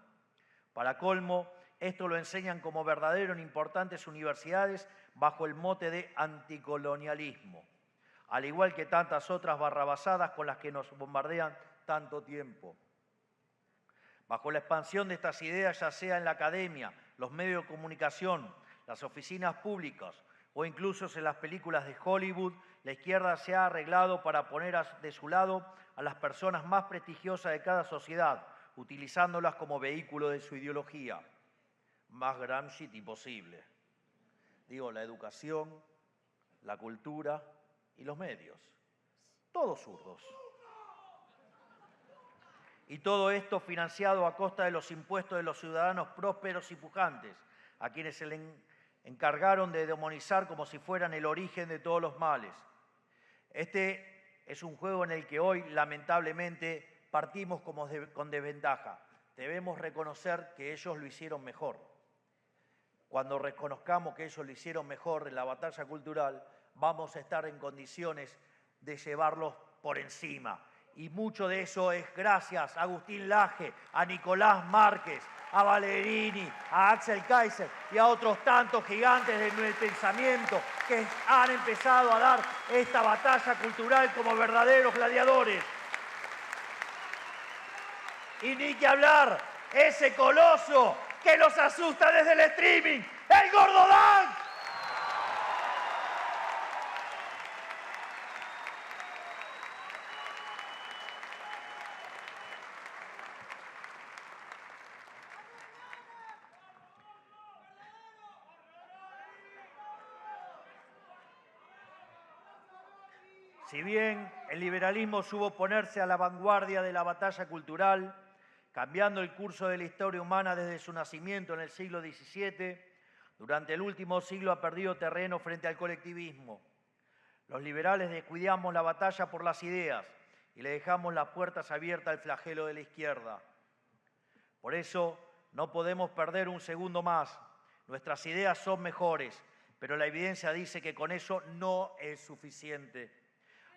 Para colmo, esto lo enseñan como verdadero en importantes universidades bajo el mote de anticolonialismo, al igual que tantas otras barrabasadas con las que nos bombardean tanto tiempo. Bajo la expansión de estas ideas, ya sea en la academia, los medios de comunicación, las oficinas públicas o incluso en las películas de Hollywood, la izquierda se ha arreglado para poner de su lado a las personas más prestigiosas de cada sociedad, utilizándolas como vehículo de su ideología. Más Gramsci imposible. Digo, la educación, la cultura y los medios. Todos zurdos. Y todo esto financiado a costa de los impuestos de los ciudadanos prósperos y pujantes, a quienes se le encargaron de demonizar como si fueran el origen de todos los males. Este es un juego en el que hoy, lamentablemente, partimos con desventaja. Debemos reconocer que ellos lo hicieron mejor. Cuando reconozcamos que ellos lo hicieron mejor en la batalla cultural, vamos a estar en condiciones de llevarlos por encima. Y mucho de eso es gracias a Agustín Laje, a Nicolás Márquez, a Valerini, a Axel Kaiser y a otros tantos gigantes del pensamiento que han empezado a dar esta batalla cultural como verdaderos gladiadores. Y ni que hablar, ese coloso que los asusta desde el streaming, el Gordo Dan. Si bien el liberalismo supo ponerse a la vanguardia de la batalla cultural, cambiando el curso de la historia humana desde su nacimiento en el siglo XVII, durante el último siglo ha perdido terreno frente al colectivismo. Los liberales descuidamos la batalla por las ideas y le dejamos las puertas abiertas al flagelo de la izquierda. Por eso no podemos perder un segundo más. Nuestras ideas son mejores, pero la evidencia dice que con eso no es suficiente.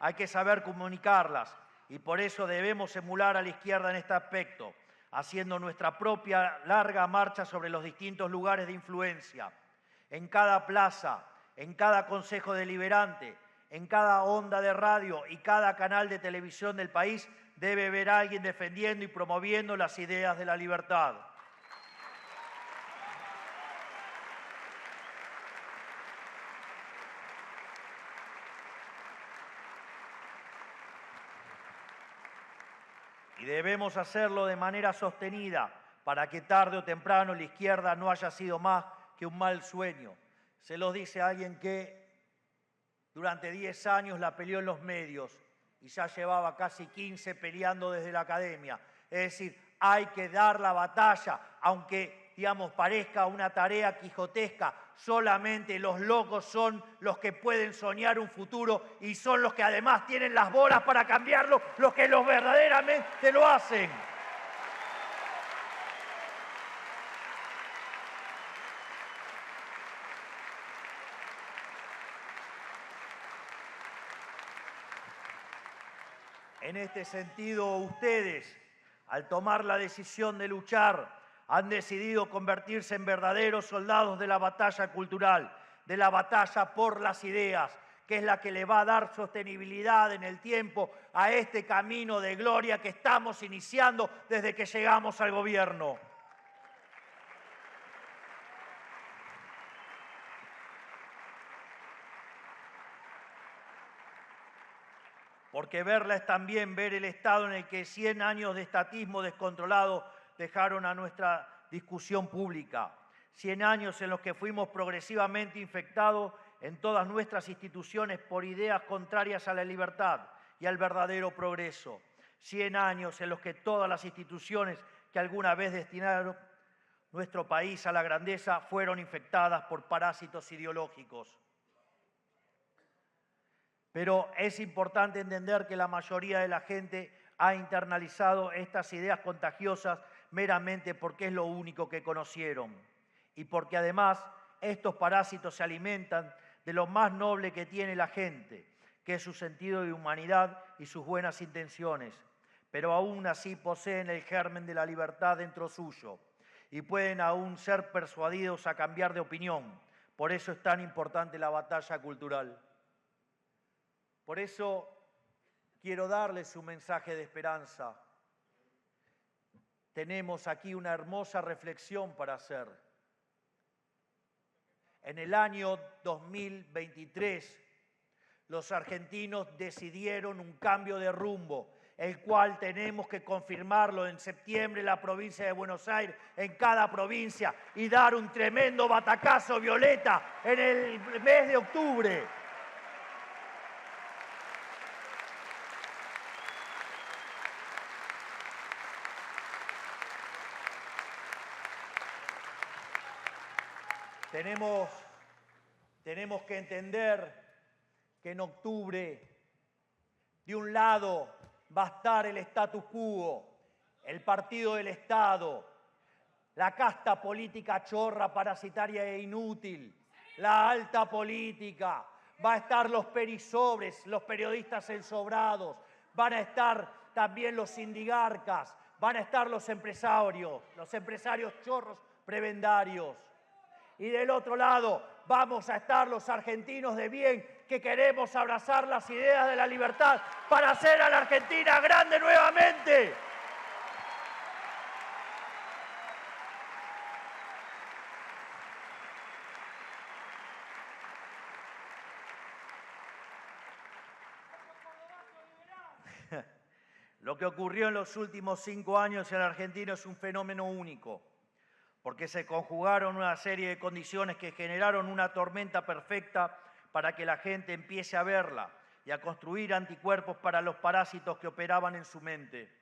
Hay que saber comunicarlas y por eso debemos emular a la izquierda en este aspecto, haciendo nuestra propia larga marcha sobre los distintos lugares de influencia. En cada plaza, en cada consejo deliberante, en cada onda de radio y cada canal de televisión del país debe haber alguien defendiendo y promoviendo las ideas de la libertad. debemos hacerlo de manera sostenida para que tarde o temprano la izquierda no haya sido más que un mal sueño. Se los dice a alguien que durante 10 años la peleó en los medios y ya llevaba casi 15 peleando desde la academia. Es decir, hay que dar la batalla, aunque, digamos, parezca una tarea quijotesca. Solamente los locos son los que pueden soñar un futuro y son los que además tienen las bolas para cambiarlo, los que los verdaderamente lo hacen. En este sentido, ustedes, al tomar la decisión de luchar, han decidido convertirse en verdaderos soldados de la batalla cultural, de la batalla por las ideas, que es la que le va a dar sostenibilidad en el tiempo a este camino de gloria que estamos iniciando desde que llegamos al gobierno. Porque verla es también ver el estado en el que 100 años de estatismo descontrolado dejaron a nuestra discusión pública. 100 años en los que fuimos progresivamente infectados en todas nuestras instituciones por ideas contrarias a la libertad y al verdadero progreso. 100 años en los que todas las instituciones que alguna vez destinaron nuestro país a la grandeza fueron infectadas por parásitos ideológicos. Pero es importante entender que la mayoría de la gente ha internalizado estas ideas contagiosas meramente porque es lo único que conocieron y porque además estos parásitos se alimentan de lo más noble que tiene la gente, que es su sentido de humanidad y sus buenas intenciones, pero aún así poseen el germen de la libertad dentro suyo y pueden aún ser persuadidos a cambiar de opinión. Por eso es tan importante la batalla cultural. Por eso quiero darles un mensaje de esperanza. Tenemos aquí una hermosa reflexión para hacer. En el año 2023, los argentinos decidieron un cambio de rumbo, el cual tenemos que confirmarlo en septiembre en la provincia de Buenos Aires, en cada provincia, y dar un tremendo batacazo violeta en el mes de octubre. Tenemos que entender que en octubre, de un lado, va a estar el status quo, el partido del Estado, la casta política chorra, parasitaria e inútil, la alta política, va a estar los perisobres, los periodistas ensobrados, van a estar también los sindigarcas, van a estar los empresarios chorros prebendarios. Y del otro lado vamos a estar los argentinos de bien que queremos abrazar las ideas de la libertad para hacer a la Argentina grande nuevamente. Lo que ocurrió en los últimos 5 años en la Argentina es un fenómeno único, porque se conjugaron una serie de condiciones que generaron una tormenta perfecta para que la gente empiece a verla y a construir anticuerpos para los parásitos que operaban en su mente.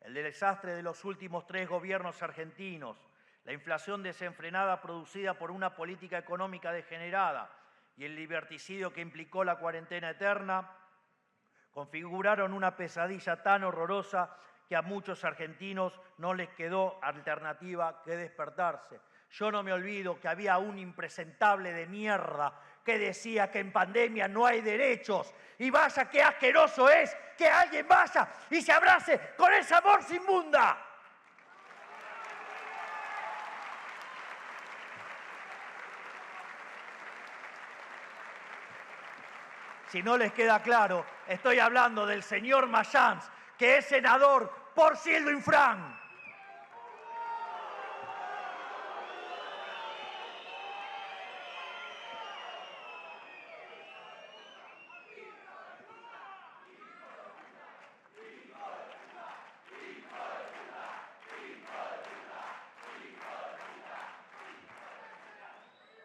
El desastre de los últimos 3 gobiernos argentinos, la inflación desenfrenada producida por una política económica degenerada y el liberticidio que implicó la cuarentena eterna, configuraron una pesadilla tan horrorosa que a muchos argentinos no les quedó alternativa que despertarse. Yo no me olvido que había un impresentable de mierda que decía que en pandemia no hay derechos. Y vaya qué asqueroso es que alguien vaya y se abrace con esa bolsa inmunda. Si no les queda claro, estoy hablando del señor Mayans, que es senador por Sildo Infran.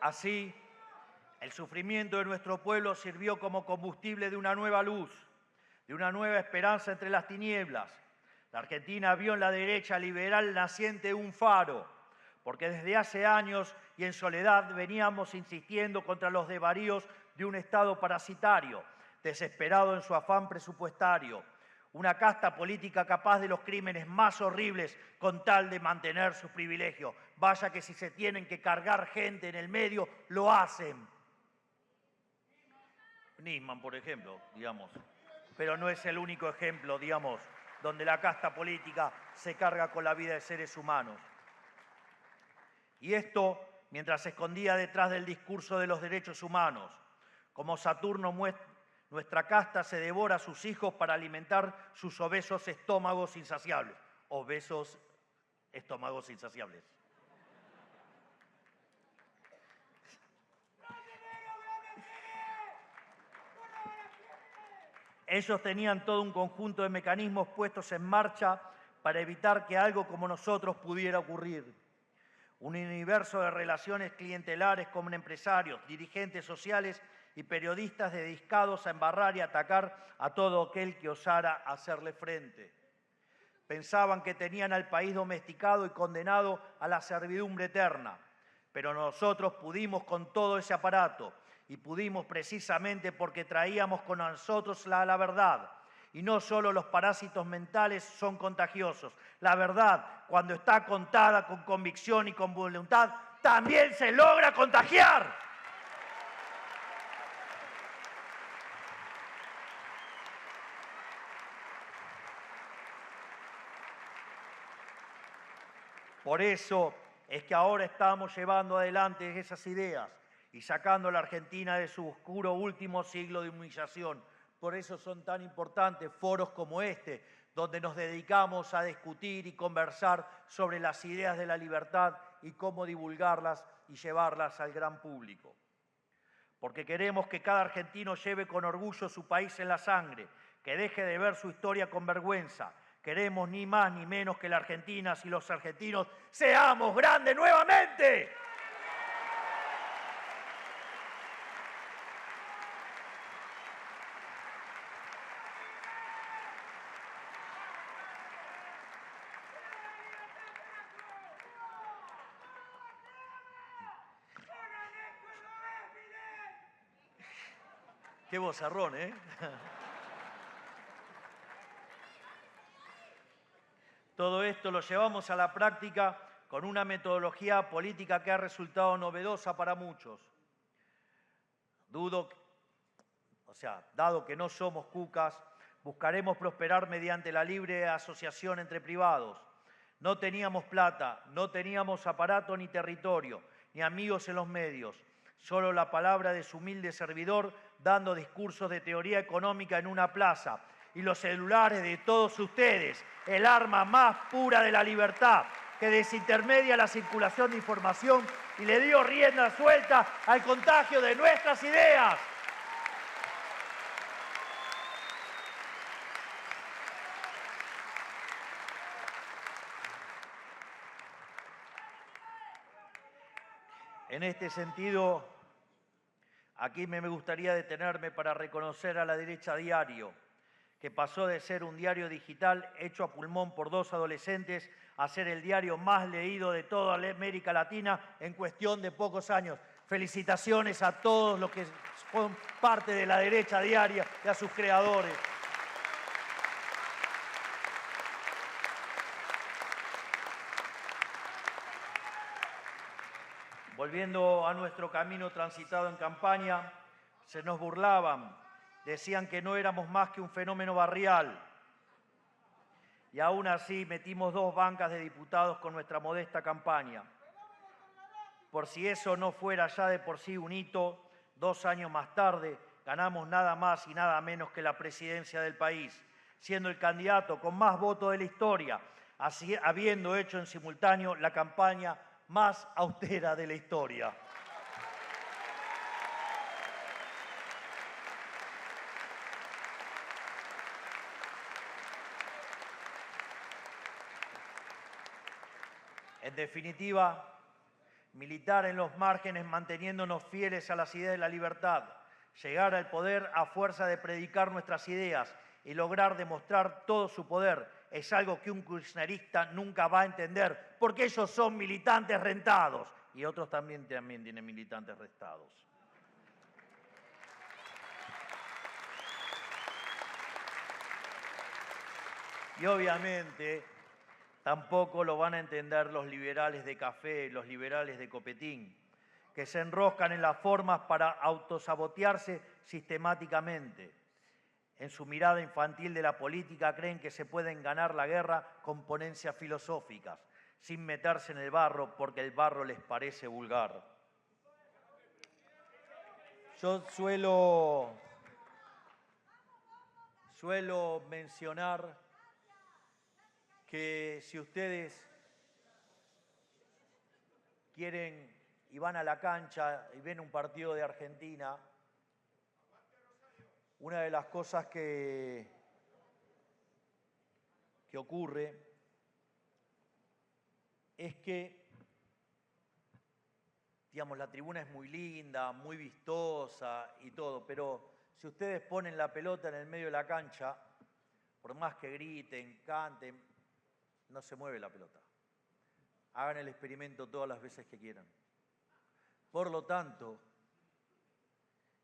Así, el sufrimiento de nuestro pueblo sirvió como combustible de una nueva luz, de una nueva esperanza entre las tinieblas. La Argentina vio en la derecha liberal naciente un faro, porque desde hace años y en soledad veníamos insistiendo contra los desvaríos de un Estado parasitario, desesperado en su afán presupuestario, una casta política capaz de los crímenes más horribles con tal de mantener sus privilegios. Vaya que si se tienen que cargar gente en el medio, lo hacen. Nisman, por ejemplo, digamos. Pero no es el único ejemplo, digamos, donde la casta política se carga con la vida de seres humanos. Y esto mientras se escondía detrás del discurso de los derechos humanos. Como Saturno muestra, nuestra casta se devora a sus hijos para alimentar sus obesos estómagos insaciables. Obesos estómagos insaciables. Ellos tenían todo un conjunto de mecanismos puestos en marcha para evitar que algo como nosotros pudiera ocurrir. Un universo de relaciones clientelares con empresarios, dirigentes sociales y periodistas dedicados a embarrar y atacar a todo aquel que osara hacerle frente. Pensaban que tenían al país domesticado y condenado a la servidumbre eterna, pero nosotros pudimos con todo ese aparato y pudimos precisamente porque traíamos con nosotros la verdad. Y no solo los parásitos mentales son contagiosos. La verdad, cuando está contada con convicción y con voluntad, también se logra contagiar. Por eso es que ahora estamos llevando adelante esas ideas y sacando a la Argentina de su oscuro último siglo de humillación. Por eso son tan importantes foros como este, donde nos dedicamos a discutir y conversar sobre las ideas de la libertad y cómo divulgarlas y llevarlas al gran público. Porque queremos que cada argentino lleve con orgullo su país en la sangre, que deje de ver su historia con vergüenza. Queremos ni más ni menos que las argentinas y los argentinos seamos grandes nuevamente. Qué vozarrón, ¿eh? Todo esto lo llevamos a la práctica con una metodología política que ha resultado novedosa para muchos. Dado que no somos cucas, buscaremos prosperar mediante la libre asociación entre privados. No teníamos plata, no teníamos aparato ni territorio, ni amigos en los medios. Solo la palabra de su humilde servidor dando discursos de teoría económica en una plaza. Y los celulares de todos ustedes, el arma más pura de la libertad, que desintermedia la circulación de información y le dio rienda suelta al contagio de nuestras ideas. En este sentido, aquí me gustaría detenerme para reconocer a La Derecha Diario, que pasó de ser un diario digital hecho a pulmón por dos adolescentes a ser el diario más leído de toda América Latina en cuestión de pocos años. Felicitaciones a todos los que son parte de La Derecha Diaria y a sus creadores. Volviendo a nuestro camino transitado en campaña, se nos burlaban, decían que no éramos más que un fenómeno barrial. Y aún así metimos 2 bancas de diputados con nuestra modesta campaña. Por si eso no fuera ya de por sí un hito, 2 años más tarde ganamos nada más y nada menos que la presidencia del país, siendo el candidato con más votos de la historia, habiendo hecho en simultáneo la campaña más austera de la historia. En definitiva, militar en los márgenes manteniéndonos fieles a las ideas de la libertad, llegar al poder a fuerza de predicar nuestras ideas y lograr demostrar todo su poder es algo que un kirchnerista nunca va a entender, porque ellos son militantes rentados y otros también tienen militantes rentados. Y obviamente tampoco lo van a entender los liberales de café, los liberales de copetín, que se enroscan en las formas para autosabotearse sistemáticamente. En su mirada infantil de la política creen que se pueden ganar la guerra con ponencias filosóficas, sin meterse en el barro porque el barro les parece vulgar. Yo suelo mencionar que si ustedes quieren y van a la cancha y ven un partido de Argentina, una de las cosas que ocurre es que, digamos, la tribuna es muy linda, muy vistosa y todo, pero si ustedes ponen la pelota en el medio de la cancha, por más que griten, canten, no se mueve la pelota. Hagan el experimento todas las veces que quieran. Por lo tanto,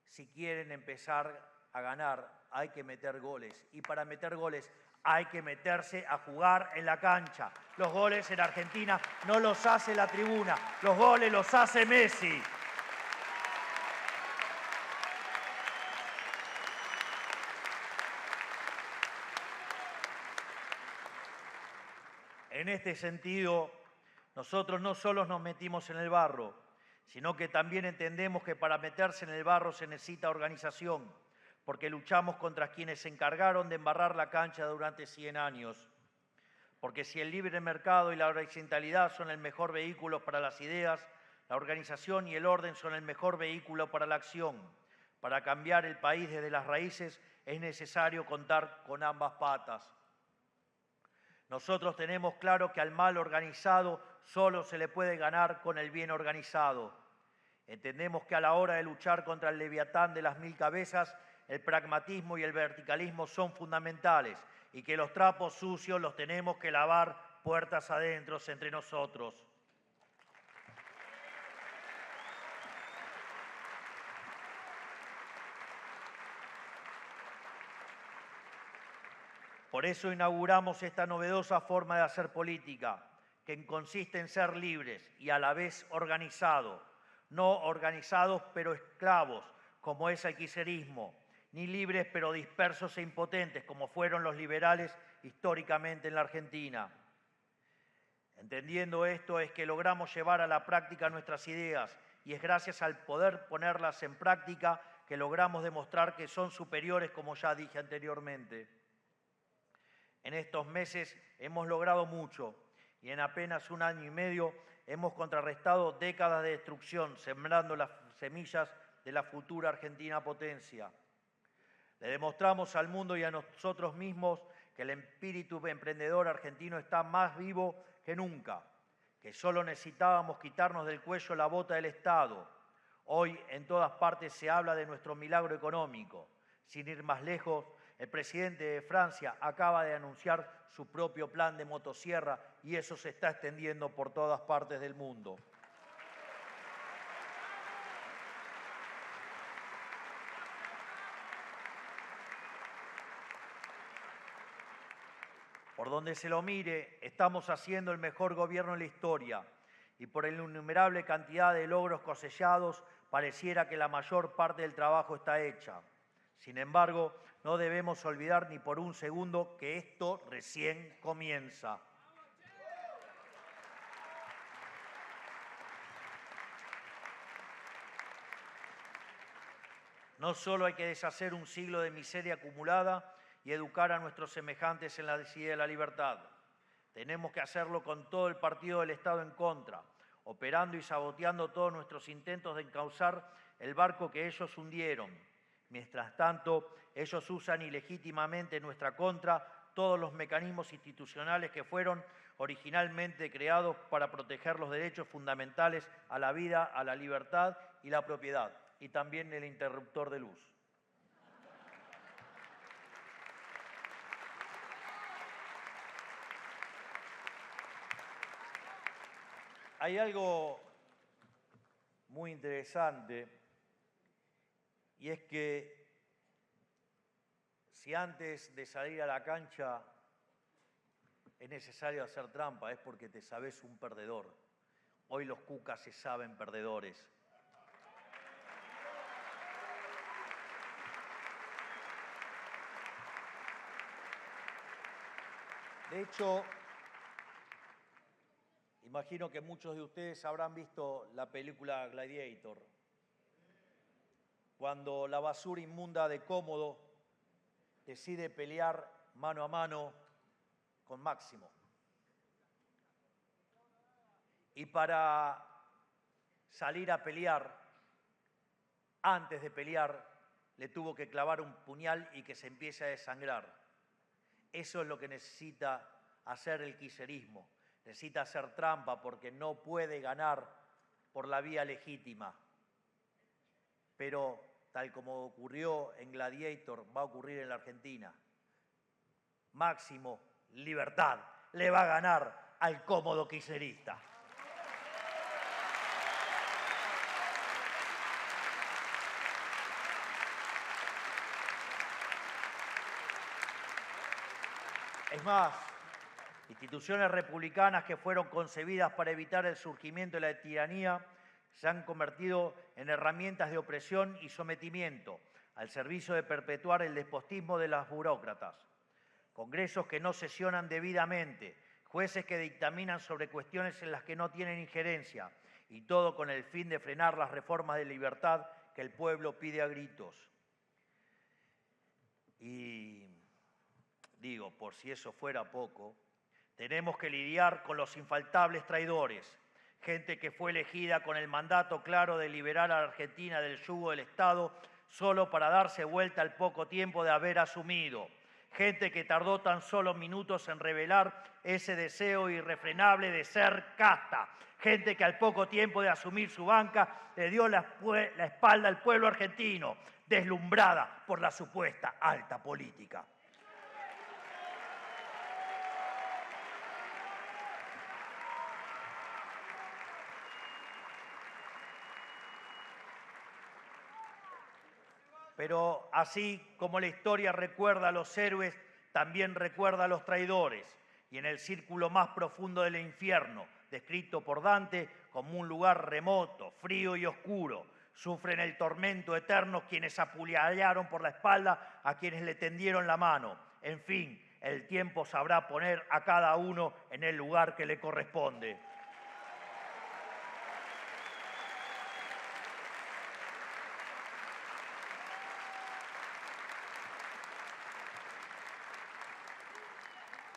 si quieren empezar a ganar, hay que meter goles. Y para meter goles hay que meterse a jugar en la cancha. Los goles en Argentina no los hace la tribuna, los goles los hace Messi. En este sentido, nosotros no solo nos metimos en el barro, sino que también entendemos que para meterse en el barro se necesita organización, porque luchamos contra quienes se encargaron de embarrar la cancha durante 100 años. Porque si el libre mercado y la horizontalidad son el mejor vehículo para las ideas, la organización y el orden son el mejor vehículo para la acción. Para cambiar el país desde las raíces es necesario contar con ambas patas. Nosotros tenemos claro que al mal organizado solo se le puede ganar con el bien organizado. Entendemos que a la hora de luchar contra el leviatán de las 1000 cabezas, el pragmatismo y el verticalismo son fundamentales y que los trapos sucios los tenemos que lavar puertas adentro entre nosotros. Por eso inauguramos esta novedosa forma de hacer política, que consiste en ser libres y a la vez organizados, no organizados pero esclavos, como es el kirchnerismo, ni libres pero dispersos e impotentes, como fueron los liberales históricamente en la Argentina. Entendiendo esto es que logramos llevar a la práctica nuestras ideas y es gracias al poder ponerlas en práctica que logramos demostrar que son superiores, como ya dije anteriormente. En estos meses hemos logrado mucho y en apenas 1 año y medio hemos contrarrestado décadas de destrucción, sembrando las semillas de la futura Argentina potencia. Le demostramos al mundo y a nosotros mismos que el espíritu emprendedor argentino está más vivo que nunca, que solo necesitábamos quitarnos del cuello la bota del Estado. Hoy en todas partes se habla de nuestro milagro económico. Sin ir más lejos, el presidente de Francia acaba de anunciar su propio plan de motosierra y eso se está extendiendo por todas partes del mundo. Por donde se lo mire, estamos haciendo el mejor gobierno en la historia y por la innumerable cantidad de logros cosechados, pareciera que la mayor parte del trabajo está hecha. Sin embargo, no debemos olvidar ni por un segundo que esto recién comienza. No solo hay que deshacer un siglo de miseria acumulada y educar a nuestros semejantes en la idea de la libertad. Tenemos que hacerlo con todo el partido del Estado en contra, operando y saboteando todos nuestros intentos de encauzar el barco que ellos hundieron. Mientras tanto, ellos usan ilegítimamente nuestra contra todos los mecanismos institucionales que fueron originalmente creados para proteger los derechos fundamentales a la vida, a la libertad y la propiedad, y también el interruptor de luz. Hay algo muy interesante, y es que si antes de salir a la cancha es necesario hacer trampa, es porque te sabes un perdedor. Hoy los cucas se saben perdedores. De hecho, imagino que muchos de ustedes habrán visto la película Gladiator, cuando la basura inmunda de Cómodo decide pelear mano a mano con Máximo. Y para salir a pelear, antes de pelear, le tuvo que clavar un puñal y que se empiece a desangrar. Eso es lo que necesita hacer el kirchnerismo. Necesita hacer trampa porque no puede ganar por la vía legítima. Pero, tal como ocurrió en Gladiator, va a ocurrir en la Argentina. Máximo, libertad, le va a ganar al cómodo kirchnerista. Es más, instituciones republicanas que fueron concebidas para evitar el surgimiento de la tiranía se han convertido en herramientas de opresión y sometimiento al servicio de perpetuar el despotismo de las burócratas. Congresos que no sesionan debidamente, jueces que dictaminan sobre cuestiones en las que no tienen injerencia, y todo con el fin de frenar las reformas de libertad que el pueblo pide a gritos. Y digo, por si eso fuera poco, tenemos que lidiar con los infaltables traidores, gente que fue elegida con el mandato claro de liberar a la Argentina del yugo del Estado solo para darse vuelta al poco tiempo de haber asumido. Gente que tardó tan solo minutos en revelar ese deseo irrefrenable de ser casta. Gente que al poco tiempo de asumir su banca le dio la espalda al pueblo argentino, deslumbrada por la supuesta alta política. Pero así como la historia recuerda a los héroes, también recuerda a los traidores. Y en el círculo más profundo del infierno, descrito por Dante como un lugar remoto, frío y oscuro, sufren el tormento eterno quienes apuñalaron por la espalda a quienes le tendieron la mano. En fin, el tiempo sabrá poner a cada uno en el lugar que le corresponde.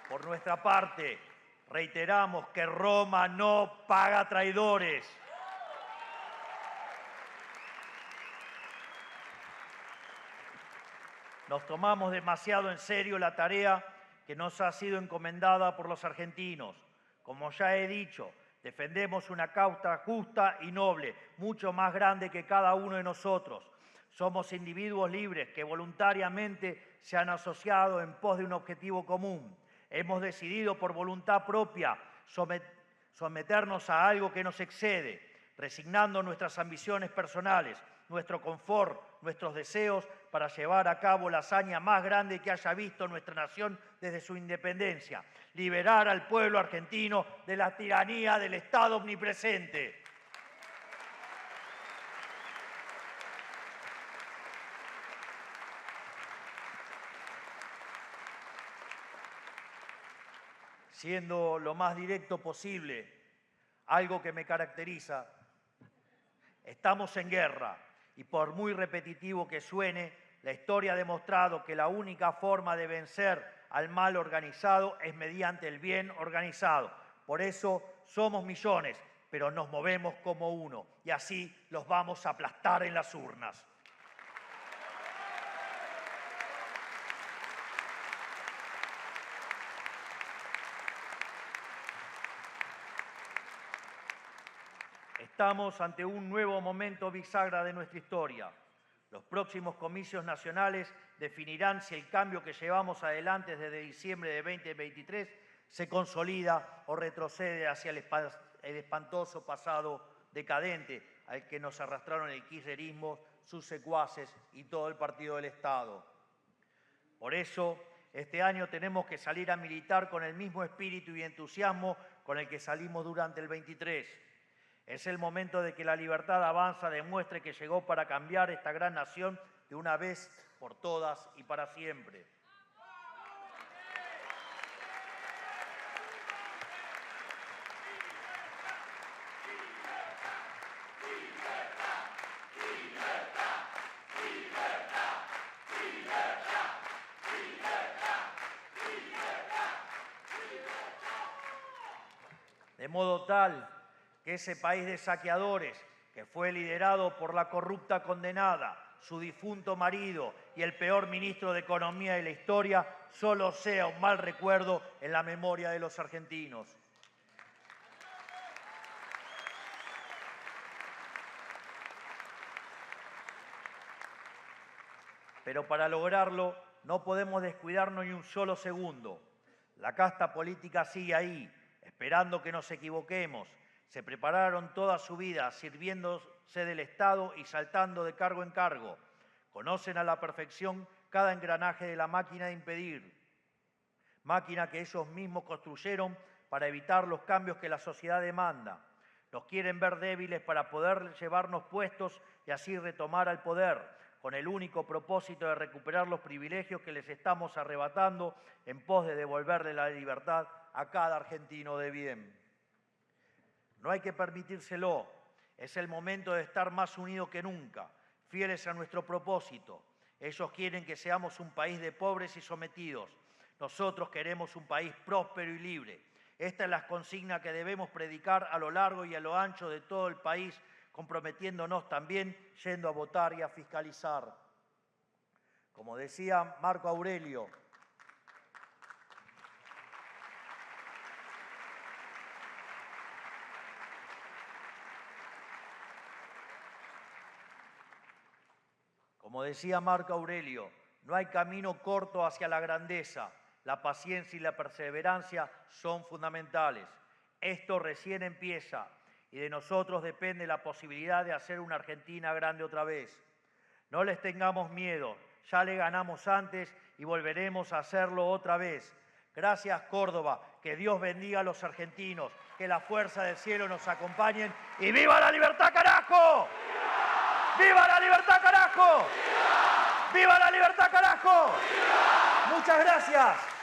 Por nuestra parte, reiteramos que Roma no paga traidores. Nos tomamos demasiado en serio la tarea que nos ha sido encomendada por los argentinos. Como ya he dicho, defendemos una causa justa y noble, mucho más grande que cada uno de nosotros. Somos individuos libres que voluntariamente se han asociado en pos de un objetivo común. Hemos decidido por voluntad propia someternos a algo que nos excede, resignando nuestras ambiciones personales, nuestro confort, nuestros deseos para llevar a cabo la hazaña más grande que haya visto nuestra nación desde su independencia: liberar al pueblo argentino de la tiranía del Estado omnipresente. Siendo lo más directo posible, algo que me caracteriza, estamos en guerra y por muy repetitivo que suene, la historia ha demostrado que la única forma de vencer al mal organizado es mediante el bien organizado. Por eso somos millones, pero nos movemos como uno y así los vamos a aplastar en las urnas. Estamos ante un nuevo momento bisagra de nuestra historia. Los próximos comicios nacionales definirán si el cambio que llevamos adelante desde diciembre de 2023 se consolida o retrocede hacia el espantoso pasado decadente al que nos arrastraron el kirchnerismo, sus secuaces y todo el partido del Estado. Por eso, este año tenemos que salir a militar con el mismo espíritu y entusiasmo con el que salimos durante el 23. Es el momento de que la Libertad Avanza demuestre que llegó para cambiar esta gran nación de una vez por todas y para siempre. De modo tal que ese país de saqueadores, que fue liderado por la corrupta condenada, su difunto marido y el peor ministro de Economía de la historia, solo sea un mal recuerdo en la memoria de los argentinos. Pero para lograrlo no podemos descuidarnos ni un solo segundo. La casta política sigue ahí, esperando que nos equivoquemos. Se prepararon toda su vida sirviéndose del Estado y saltando de cargo en cargo. Conocen a la perfección cada engranaje de la máquina de impedir. Máquina que ellos mismos construyeron para evitar los cambios que la sociedad demanda. Nos quieren ver débiles para poder llevarnos puestos y así retomar al poder, con el único propósito de recuperar los privilegios que les estamos arrebatando en pos de devolverle la libertad a cada argentino de bien. No hay que permitírselo. Es el momento de estar más unidos que nunca, fieles a nuestro propósito. Ellos quieren que seamos un país de pobres y sometidos. Nosotros queremos un país próspero y libre. Esta es la consigna que debemos predicar a lo largo y a lo ancho de todo el país, comprometiéndonos también yendo a votar y a fiscalizar. Como decía Marco Aurelio, no hay camino corto hacia la grandeza. La paciencia y la perseverancia son fundamentales. Esto recién empieza y de nosotros depende la posibilidad de hacer una Argentina grande otra vez. No les tengamos miedo, ya le ganamos antes y volveremos a hacerlo otra vez. Gracias, Córdoba, que Dios bendiga a los argentinos, que la fuerza del cielo nos acompañe y ¡viva la libertad, carajo! ¡Viva la libertad, carajo! ¡Viva la libertad, carajo! ¡Viva! Muchas gracias.